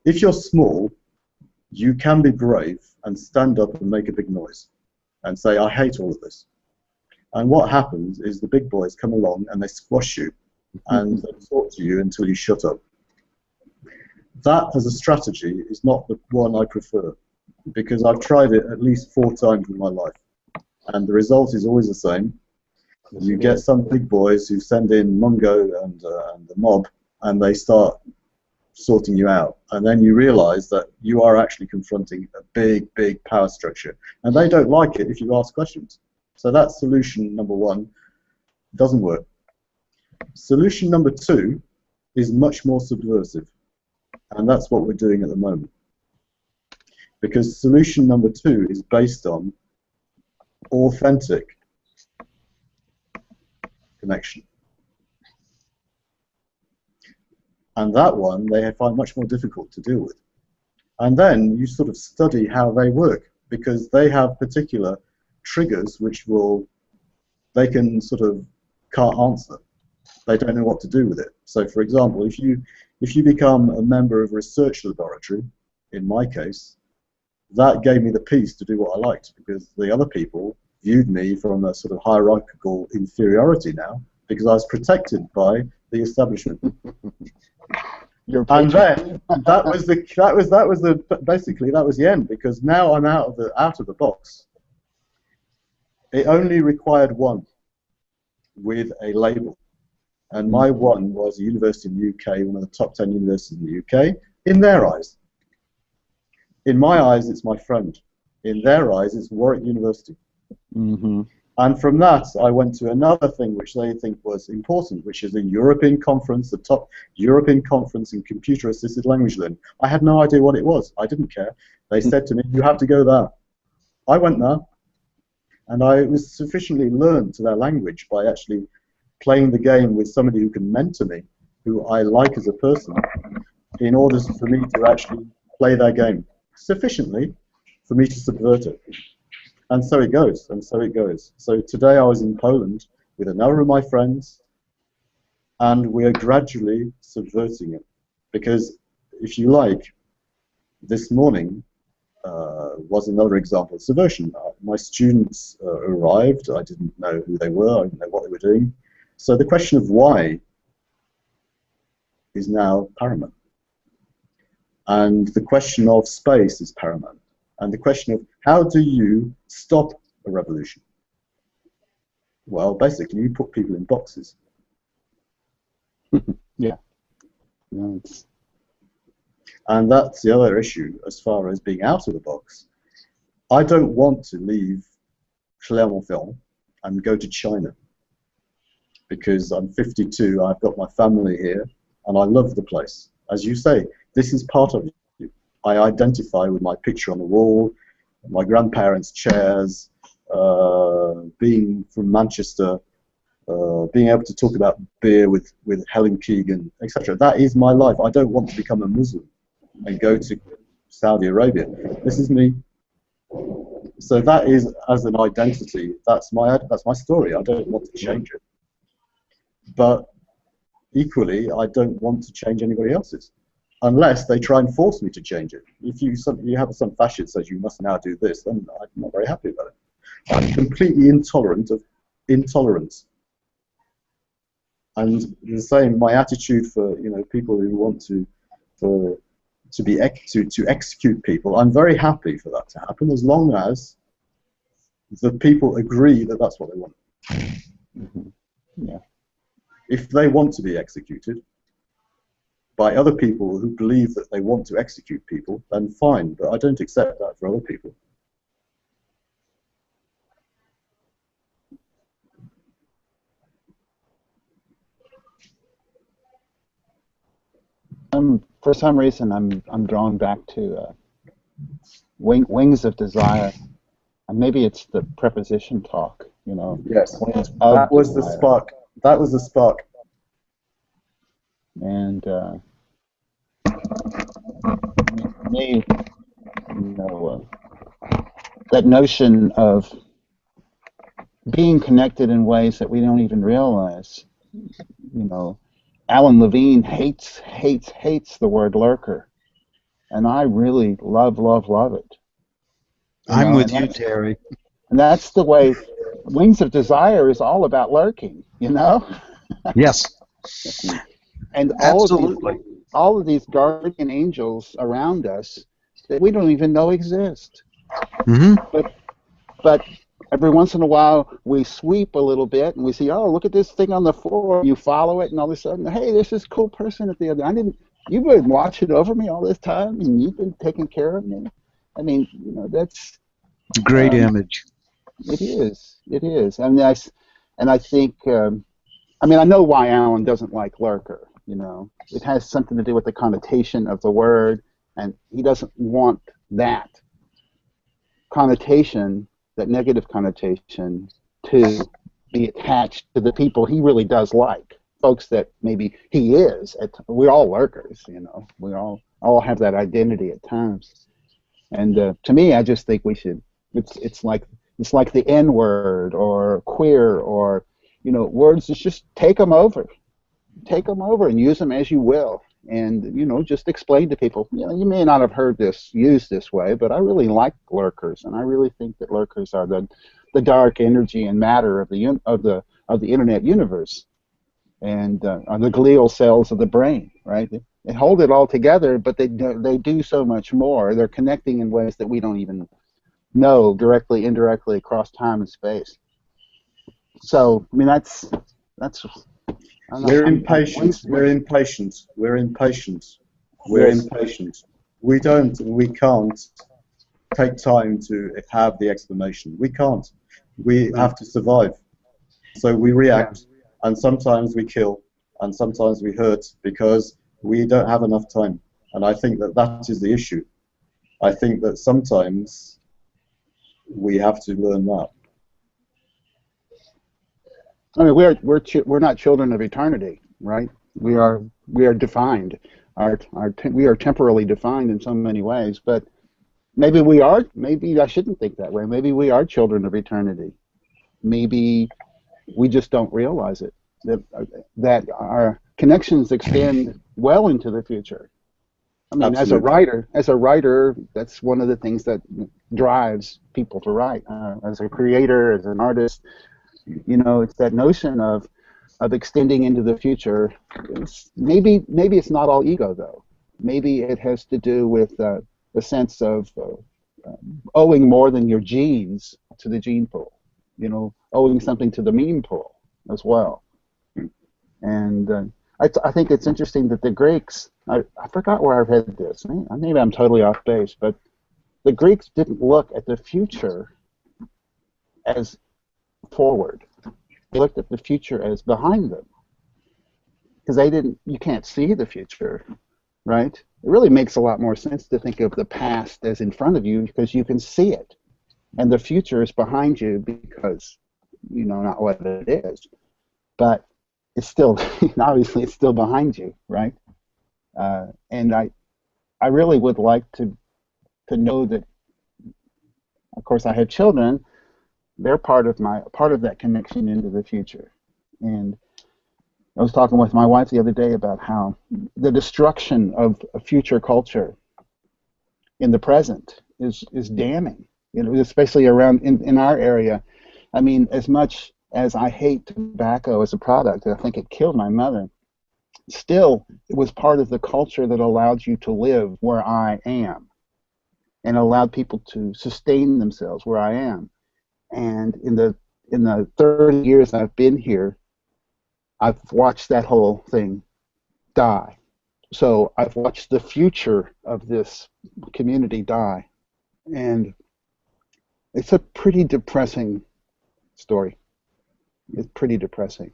If you're small, you can be brave and stand up and make a big noise and say, I hate all of this. And what happens is the big boys come along and they squash you and they talk to you until you shut up. That as a strategy is not the one I prefer, because I've tried it at least 4 times in my life. And the result is always the same. You get some big boys who send in Mungo and the mob, and they start sorting you out. And then you realize that you are actually confronting a big, big power structure. And they don't like it if you ask questions. So that's solution number 1. Doesn't work. Solution number 2 is much more subversive. And that's what we're doing at the moment. Because solution number 2 is based on authentic connection. And that one they find much more difficult to deal with. And then you sort of study how they work, because they have particular triggers which they can sort of can't answer. They don't know what to do with it. So, for example, if you become a member of a research laboratory, in my case, that gave me the peace to do what I liked, because the other people viewed me from a sort of hierarchical inferiority now, because I was protected by the establishment. And then basically that was the end, because now I'm out of the box. It only required one with a label, and my one was a university in the UK, one of the top 10 universities in the UK. In their eyes, in my eyes, it's my friend. In their eyes, it's Warwick University. Mm-hmm. And from that, I went to another thing which they think was important, which is a European conference, the top European conference in computer-assisted language learning. I had no idea what it was. I didn't care. They said to me, you have to go there. I went there, and I was sufficiently learned to their language by actually playing the game with somebody who can mentor me, who I like as a person, in order for me to actually play their game sufficiently for me to subvert it. And so it goes, and so it goes. So today I was in Poland with another of my friends, and we're gradually subverting it. Because, if you like, this morning was another example of subversion. My students arrived. I didn't know who they were. I didn't know what they were doing. So the question of why is now paramount. And the question of space is paramount. And the question of how do you stop a revolution? Well, basically, you put people in boxes. Yeah. No, And that's the other issue as far as being out of the box. I don't want to leave Clermont-Ferrand and go to China, because I'm 52, I've got my family here, and I love the place. As you say, this is part of you. I identify with my picture on the wall, my grandparents' chairs, being from Manchester, being able to talk about beer with Helen Keegan, etc. That is my life. I don't want to become a Muslim and go to Saudi Arabia. This is me. So that is, as an identity, that's my story. I don't want to change it. But equally, I don't want to change anybody else's, unless they try and force me to change it. If you have some fascist says you must now do this, then I'm not very happy about it. I'm completely intolerant of intolerance. And the same, my attitude for people who want to execute people, I'm very happy for that to happen, as long as the people agree that that's what they want. mm-hmm. Yeah. If they want to be executed by other people who believe that they want to execute people, then fine, but I don't accept that for other people. For some reason, I'm drawn back to Wings of Desire, and maybe it's the preposition talk. Yes, Wings that of was the Desire. spark. That was the spark. And me, that notion of being connected in ways that we don't even realize. Alan Levine hates the word lurker, and I really love it. I'm with you, Terry. And that's the way Wings of Desire is all about lurking, Yes. And Absolutely. all of these guardian angels around us that we don't even know exist. Mm-hmm. But every once in a while we sweep a little bit and we see, oh, look at this thing on the floor. You follow it, and all of a sudden, hey, there's this cool person at the other. You've been watching over me all this time, and you've been taking care of me. I mean, that's great image. It is. It is. I mean, I think. I know why Alan doesn't like lurker. It has something to do with the connotation of the word, and he doesn't want that connotation, that negative connotation, to be attached to the people he really does like, folks that maybe he is. We're all lurkers, you know. We all have that identity at times. And to me, I just think we should. It's like the N word or queer or, you know, words. Just take them over, and use them as you will. And, you know, just explain to people, you know, you may not have heard this used this way, but I really like lurkers, and I really think that lurkers are the dark energy and matter of the internet universe, and are the glial cells of the brain, right? They hold it all together, but they do so much more. They're connecting in ways that we don't even know, directly, indirectly, across time and space. So, I mean, that's. We're impatient. We're impatient. We're impatient. We're Yes. impatient. We can't take time to have the explanation. We can't. We have to survive. So we react, and sometimes we kill, and sometimes we hurt because we don't have enough time. And I think that is the issue. I think that sometimes we have to learn that. I mean, we're not children of eternity, right? We are defined. We are temporally defined in so many ways, but maybe we are. Maybe I shouldn't think that way. Maybe we are children of eternity. Maybe we just don't realize it. That our connections extend well into the future. I mean, Absolutely. as a writer, that's one of the things that drives people to write. As a creator, as an artist, you know, it's that notion of extending into the future. Maybe it's not all ego though. Maybe it has to do with the sense of owing more than your genes to the gene pool. You know, owing something to the meme pool as well. And I think it's interesting that the Greeks. I forgot where I've read this. Maybe I'm totally off base, but the Greeks didn't look at the future as forward. They looked at the future as behind them, because you can't see the future, right? It really makes a lot more sense to think of the past as in front of you because you can see it, and the future is behind you because you know not what it is, but it's still obviously it's still behind you, right? And I really would like to know that. Of course, I have children. They're part of that connection into the future. And I was talking with my wife the other day about how the destruction of a future culture in the present is damning. You know, especially around in our area. I mean, as much as I hate tobacco as a product, I think it killed my mother. Still, it was part of the culture that allowed you to live where I am, and allowed people to sustain themselves where I am. And in the 30 years I've been here, I've watched that whole thing die. So I've watched the future of this community die, and it's a pretty depressing story. It's pretty depressing.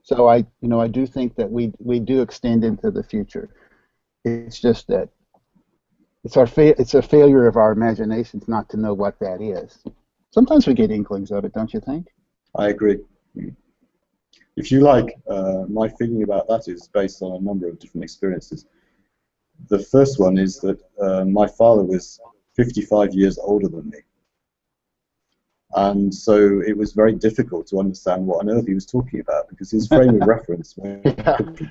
So I do think that we do extend into the future. It's just that it's a failure of our imaginations not to know what that is. Sometimes we get inklings of it, don't you think? I agree. If you like, my feeling about that is based on a number of different experiences. The first one is that my father was 55 years older than me. And so it was very difficult to understand what on earth he was talking about because his frame of reference was different.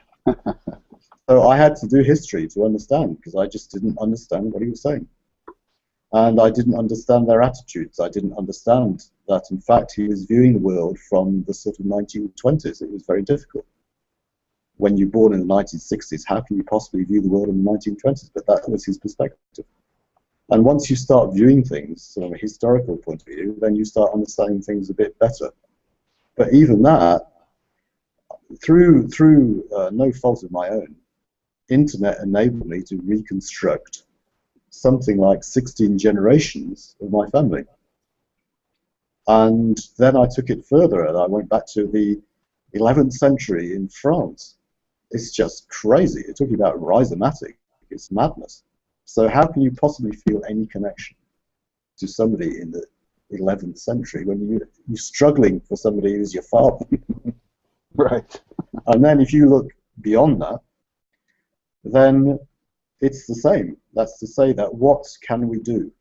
So I had to do history to understand because I just didn't understand what he was saying. And I didn't understand their attitudes. I didn't understand that, in fact, he was viewing the world from the sort of 1920s. It was very difficult. When you're born in the 1960s, how can you possibly view the world in the 1920s? But that was his perspective. And once you start viewing things from a historical point of view, then you start understanding things a bit better. But even that, through no fault of my own, internet enabled me to reconstruct something like 16 generations of my family. And then I took it further, and I went back to the 11th century in France. It's just crazy. You're talking about rhizomatic. It's madness. So how can you possibly feel any connection to somebody in the 11th century when you're struggling for somebody who's your father. Right. And then if you look beyond that, then it's the same. That's to say that what can we do?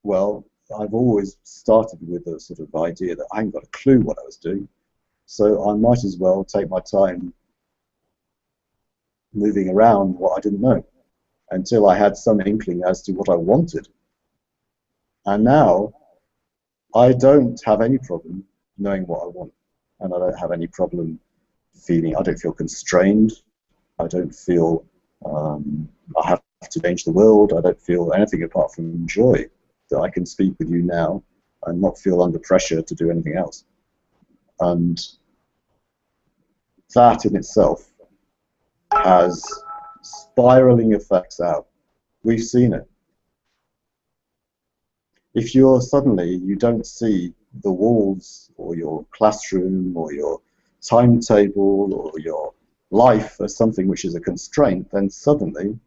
Well, I've always started with a sort of idea that I ain't got a clue what I was doing, so I might as well take my time moving around what I didn't know until I had some inkling as to what I wanted. And now I don't have any problem knowing what I want, and I don't have any problem I don't feel constrained. I don't feel I have to change the world. I don't feel anything apart from joy that I can speak with you now and not feel under pressure to do anything else. And that in itself has spiraling effects out. We've seen it. If you're suddenly, you don't see the walls or your classroom or your timetable or your life as something which is a constraint, then suddenly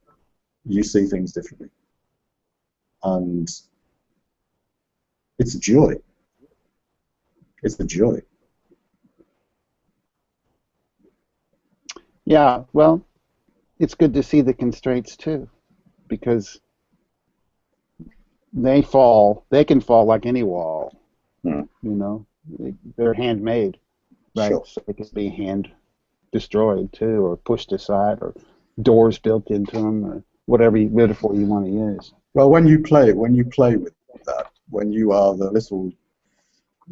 you see things differently. And it's a joy. It's a joy. Yeah, well, it's good to see the constraints too, because they can fall like any wall, you know. They're handmade, right? Sure. So they can be hand destroyed too, or pushed aside, or doors built into them, or whatever metaphor you want to use. Well, when you play with that, when you are the little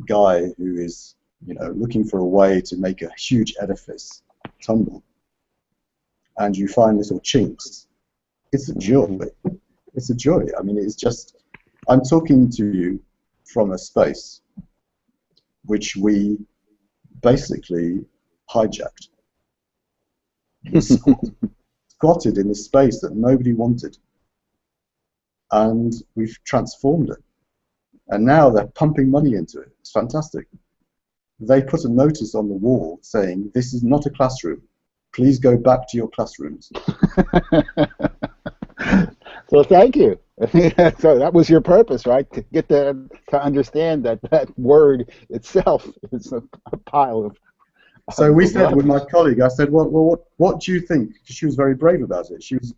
guy who is, you know, looking for a way to make a huge edifice tumble, and you find little chinks, it's a joy. It's a joy. I mean, it's just, I'm talking to you from a space which we basically hijacked. Squatted in the space that nobody wanted, and we've transformed it. And now they're pumping money into it. It's fantastic. They put a notice on the wall saying, "This is not a classroom. Please go back to your classrooms." So thank you. So that was your purpose, right? To get them to understand that that word itself is a pile of. So we said with my colleague, I said, well, what do you think? Because she was very brave about it. She was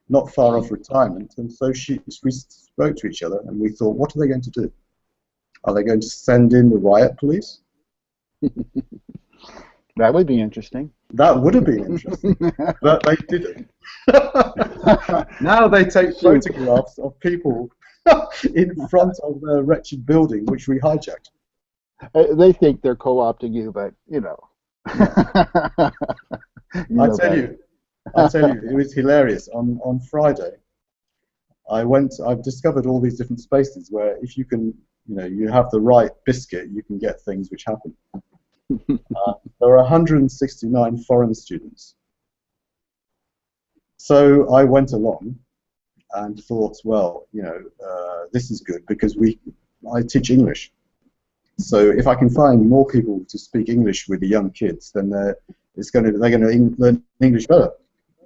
not far off retirement, and so we spoke to each other, and we thought, what are they going to do? Are they going to send in the riot police? That would be interesting. That would have been interesting, but they didn't. Now they take photographs of people in front of their wretched building, which we hijacked. They think they're co-opting you, but you know. I tell you, it was hilarious. On Friday, I've discovered all these different spaces where if you can, you know, you have the right biscuit, you can get things which happen. There are 169 foreign students. So I went along and thought, well, you know, this is good because I teach English. So if I can find more people to speak English with the young kids, then they're going to learn English better.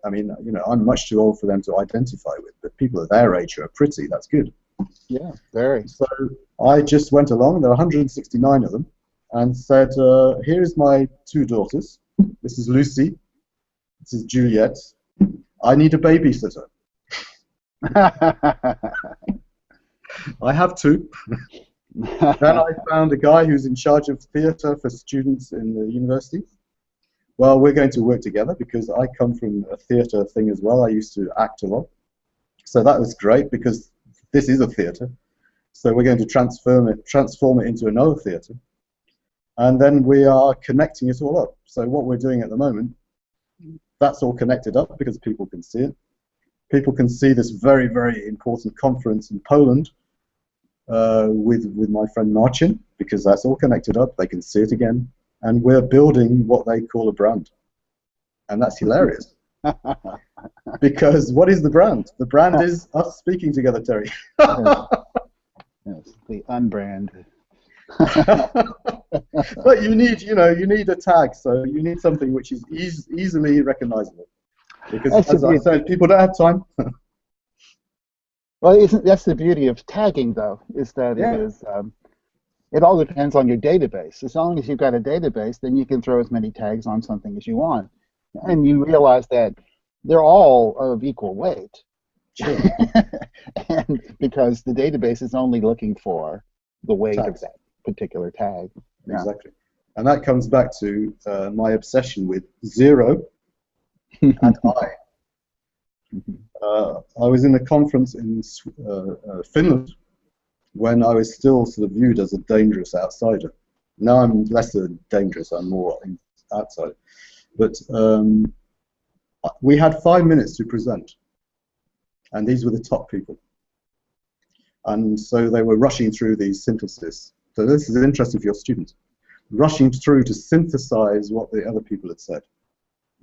I mean, you know, I'm much too old for them to identify with, but people at their age who are pretty, that's good. Yeah, very. So I just went along, there are 169 of them, and said, here is my two daughters. This is Lucy. This is Juliet. I need a babysitter. I have two. Then I found a guy who's in charge of theatre for students in the university. Well, we're going to work together because I come from a theatre thing as well. I used to act a lot. So that was great because this is a theatre. So we're going to transform it into another theatre. And then we are connecting it all up. So what we're doing at the moment, that's all connected up because people can see it. People can see this very, very important conference in Poland with my friend Marcin, because that's all connected up. They can see it again. And we're building what they call a brand. And that's hilarious. Because what is the brand? The brand is us speaking together, Terry. Yes, the unbrand. But you need a tag, so you need something which is easily recognizable. Because as I said, people don't have time. Well, isn't that's the beauty of tagging, though, is that Yeah. it is. It all depends on your database. As long as you've got a database, then you can throw as many tags on something as you want, and you realize that they're all of equal weight. Sure. And because the database is only looking for the weight of Tags. that particular tag. Yeah. Exactly. And that comes back to my obsession with 0 and I. I was in a conference in Finland when I was still sort of viewed as a dangerous outsider. Now I'm less dangerous, I'm more outsider. But we had 5 minutes to present, and these were the top people. And so they were rushing through these syntheses. So this is interesting for your students. Rushing through to synthesize what the other people had said.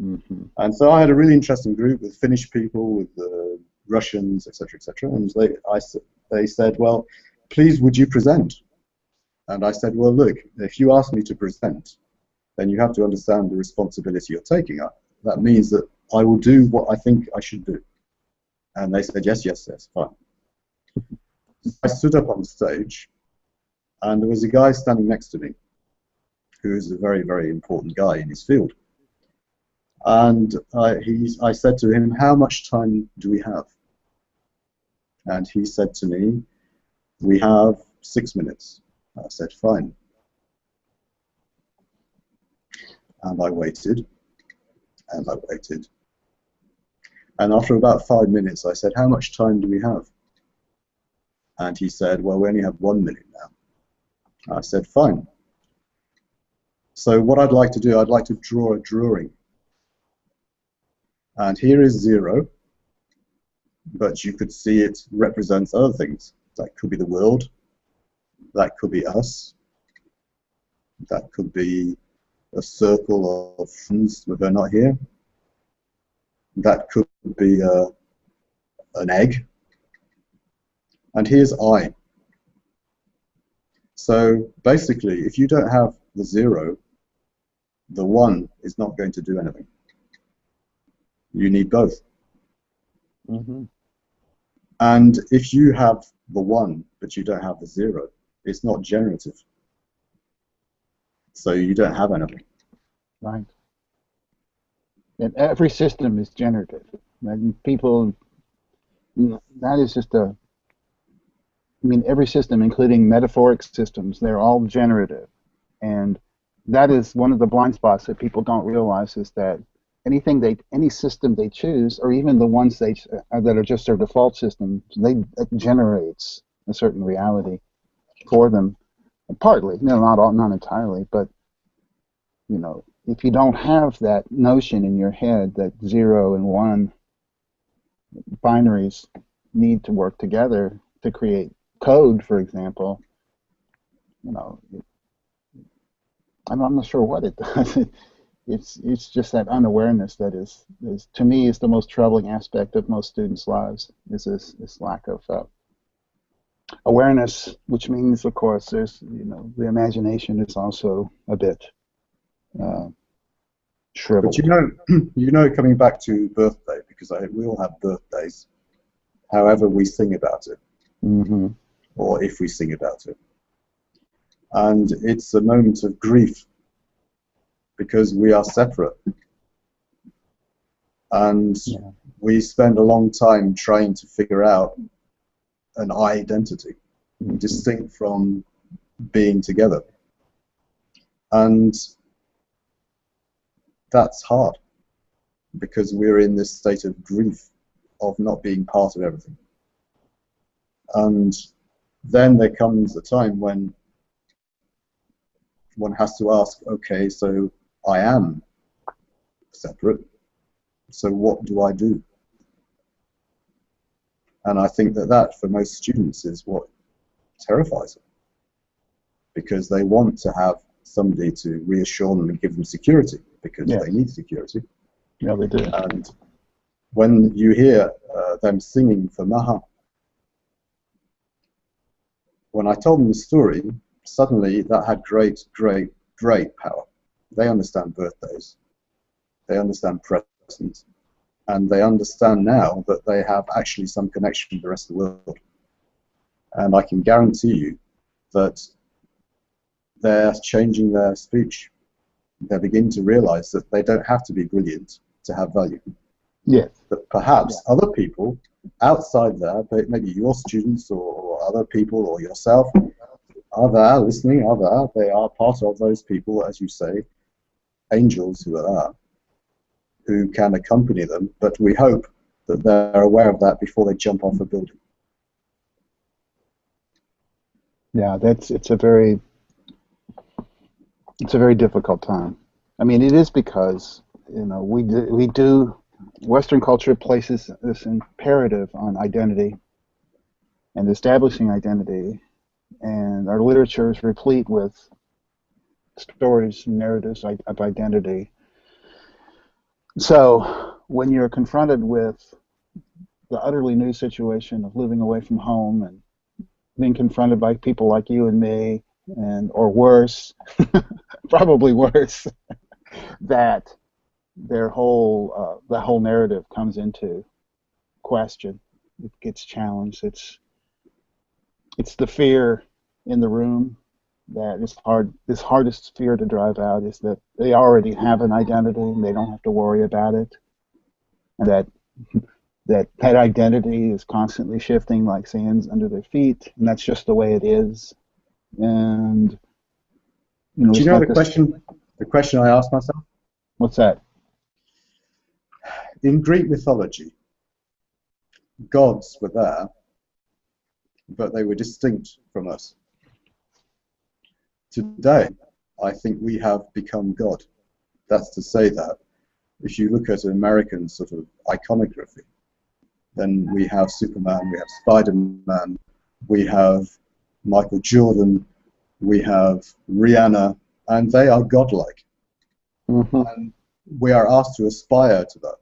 Mm-hmm. And so I had a really interesting group with Finnish people, with Russians, etc., etc. And they said, well, please, would you present? And I said, well, look, if you ask me to present, then you have to understand the responsibility you're taking. That means that I will do what I think I should do. And they said, yes, yes, yes, fine. I stood up on stage, and there was a guy standing next to me who is a very, very important guy in his field. And I said to him, how much time do we have? And he said to me, we have 6 minutes. I said, fine. And I waited, and I waited. And after about 5 minutes, I said, how much time do we have? And he said, well, we only have 1 minute now. I said, fine. So what I'd like to do, I'd like to draw a drawing. And here is 0, but you could see it represents other things. That could be the world, that could be us, that could be a circle of friends, but they're not here. That could be an egg. And here's I. So basically, if you don't have the 0, the 1 is not going to do anything. You need both. Mm-hmm. And if you have the 1, but you don't have the 0, it's not generative. So you don't have anything. Right. And every system is generative. And people, that is just I mean, every system, including metaphoric systems, they're all generative. And that is one of the blind spots that people don't realize, is that any system they choose, or even the ones that are just their default systems, it generates a certain reality for them, partly, not entirely, but if you don't have that notion in your head that 0 and 1 binaries need to work together to create code, for example, I'm not sure what it does. It's just that unawareness that is to me is the most troubling aspect of most students' lives, is this lack of awareness, which means, of course, there's the imagination is also a bit shriveled. But coming back to birthday, because we all have birthdays, however we sing about it, mm-hmm. or if we sing about it, and it's a moment of grief, because we are separate, and we spend a long time trying to figure out an identity, distinct from being together, and that's hard, because we're in this state of grief of not being part of everything. And then there comes a time when one has to ask, okay, so I am separate, so what do I do? And I think that for most students is what terrifies them, because they want to have somebody to reassure them and give them security, because they need security. Yeah, they do. And when you hear them singing for Maha, when I told them the story, suddenly that had great, great, great power. They understand birthdays. They understand presents. and they understand now that they have actually some connection with the rest of the world. And I can guarantee you that they're changing their speech. They begin to realize that they don't have to be brilliant to have value. Yes. But perhaps other people outside there, maybe your students or other people or yourself, are there listening, are there, they are part of those people, as you say, angels who are there, who can accompany them, but we hope that they're aware of that before they jump off a building. Yeah, it's a very difficult time. I mean, it is because, you know, we do Western culture places this imperative on identity and establishing identity, and our literature is replete with stories and narratives of identity. So when you're confronted with the utterly new situation of living away from home and being confronted by people like you and me, or worse, probably worse, that the whole narrative comes into question. It gets challenged. It's the fear in the room that is hard. This hardest fear to drive out is that they already have an identity and they don't have to worry about it, and that identity is constantly shifting like sands under their feet, and that's just the way it is. And you know, do you know the question I asked myself? What's that? In Greek mythology, gods were there, but they were distinct from us. Today, I think we have become God. That's to say that if you look at American sort of iconography, then we have Superman, we have Spider-Man, we have Michael Jordan, we have Rihanna, and they are godlike. Mm-hmm. And we are asked to aspire to that.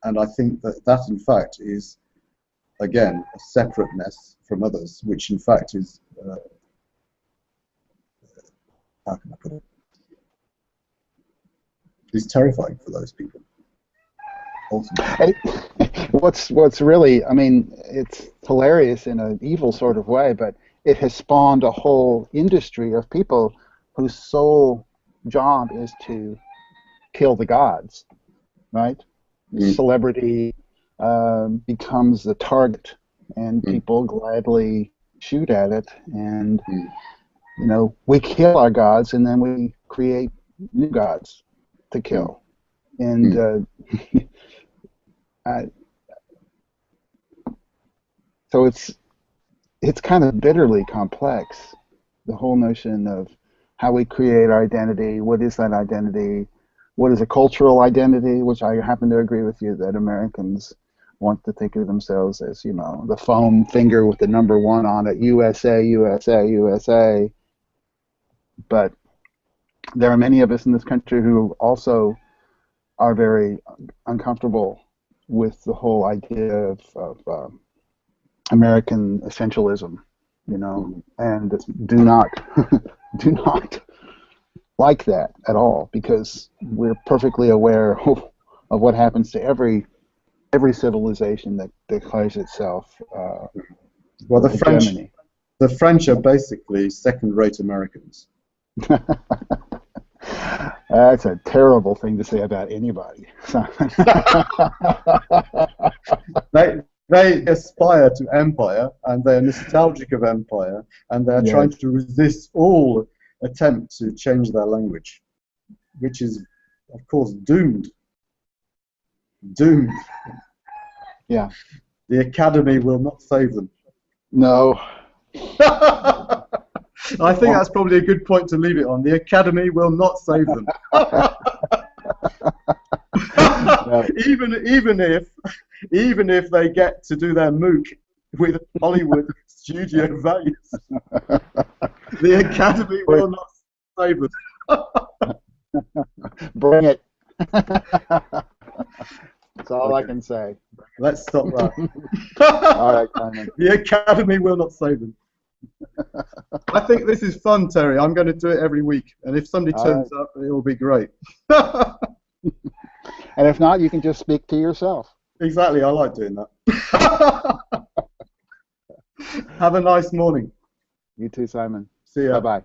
And I think that in fact is, again, a separateness from others, which in fact is, how can I put it, is terrifying for those people. Ultimately. What's really, I mean, it's hilarious in an evil sort of way, but it has spawned a whole industry of people whose sole job is to kill the gods, right? Celebrity becomes the target, and people gladly shoot at it, and you know, we kill our gods, and then we create new gods to kill, and so it's kind of bitterly complex, the whole notion of how we create our identity. What is that identity? What is a cultural identity? Which I happen to agree with you that Americans want to think of themselves as, you know, the foam finger with the number 1 on it, USA, USA, USA. But there are many of us in this country who also are very uncomfortable with the whole idea of American essentialism, you know, and do not do not like that at all, because we're perfectly aware of what happens to every civilization that declares itself well, the hegemony. French are basically second-rate Americans. That's a terrible thing to say about anybody. They aspire to empire, and they're nostalgic of empire, and they're trying to resist all attempt to change their language, which is, of course, doomed. Doomed. Yeah. The Academy will not save them. No. I think that's probably a good point to leave it on. The Academy will not save them. No. Even if they get to do their MOOC with Hollywood studio values, the Academy will not save us. Bring it. That's all I can say. Let's stop that. All right, Simon. The Academy will not save them. I think this is fun, Terry. I'm going to do it every week, and if somebody turns up, it will be great. And if not, you can just speak to yourself. Exactly, I like doing that. Have a nice morning. You too, Simon. See ya. Bye-bye.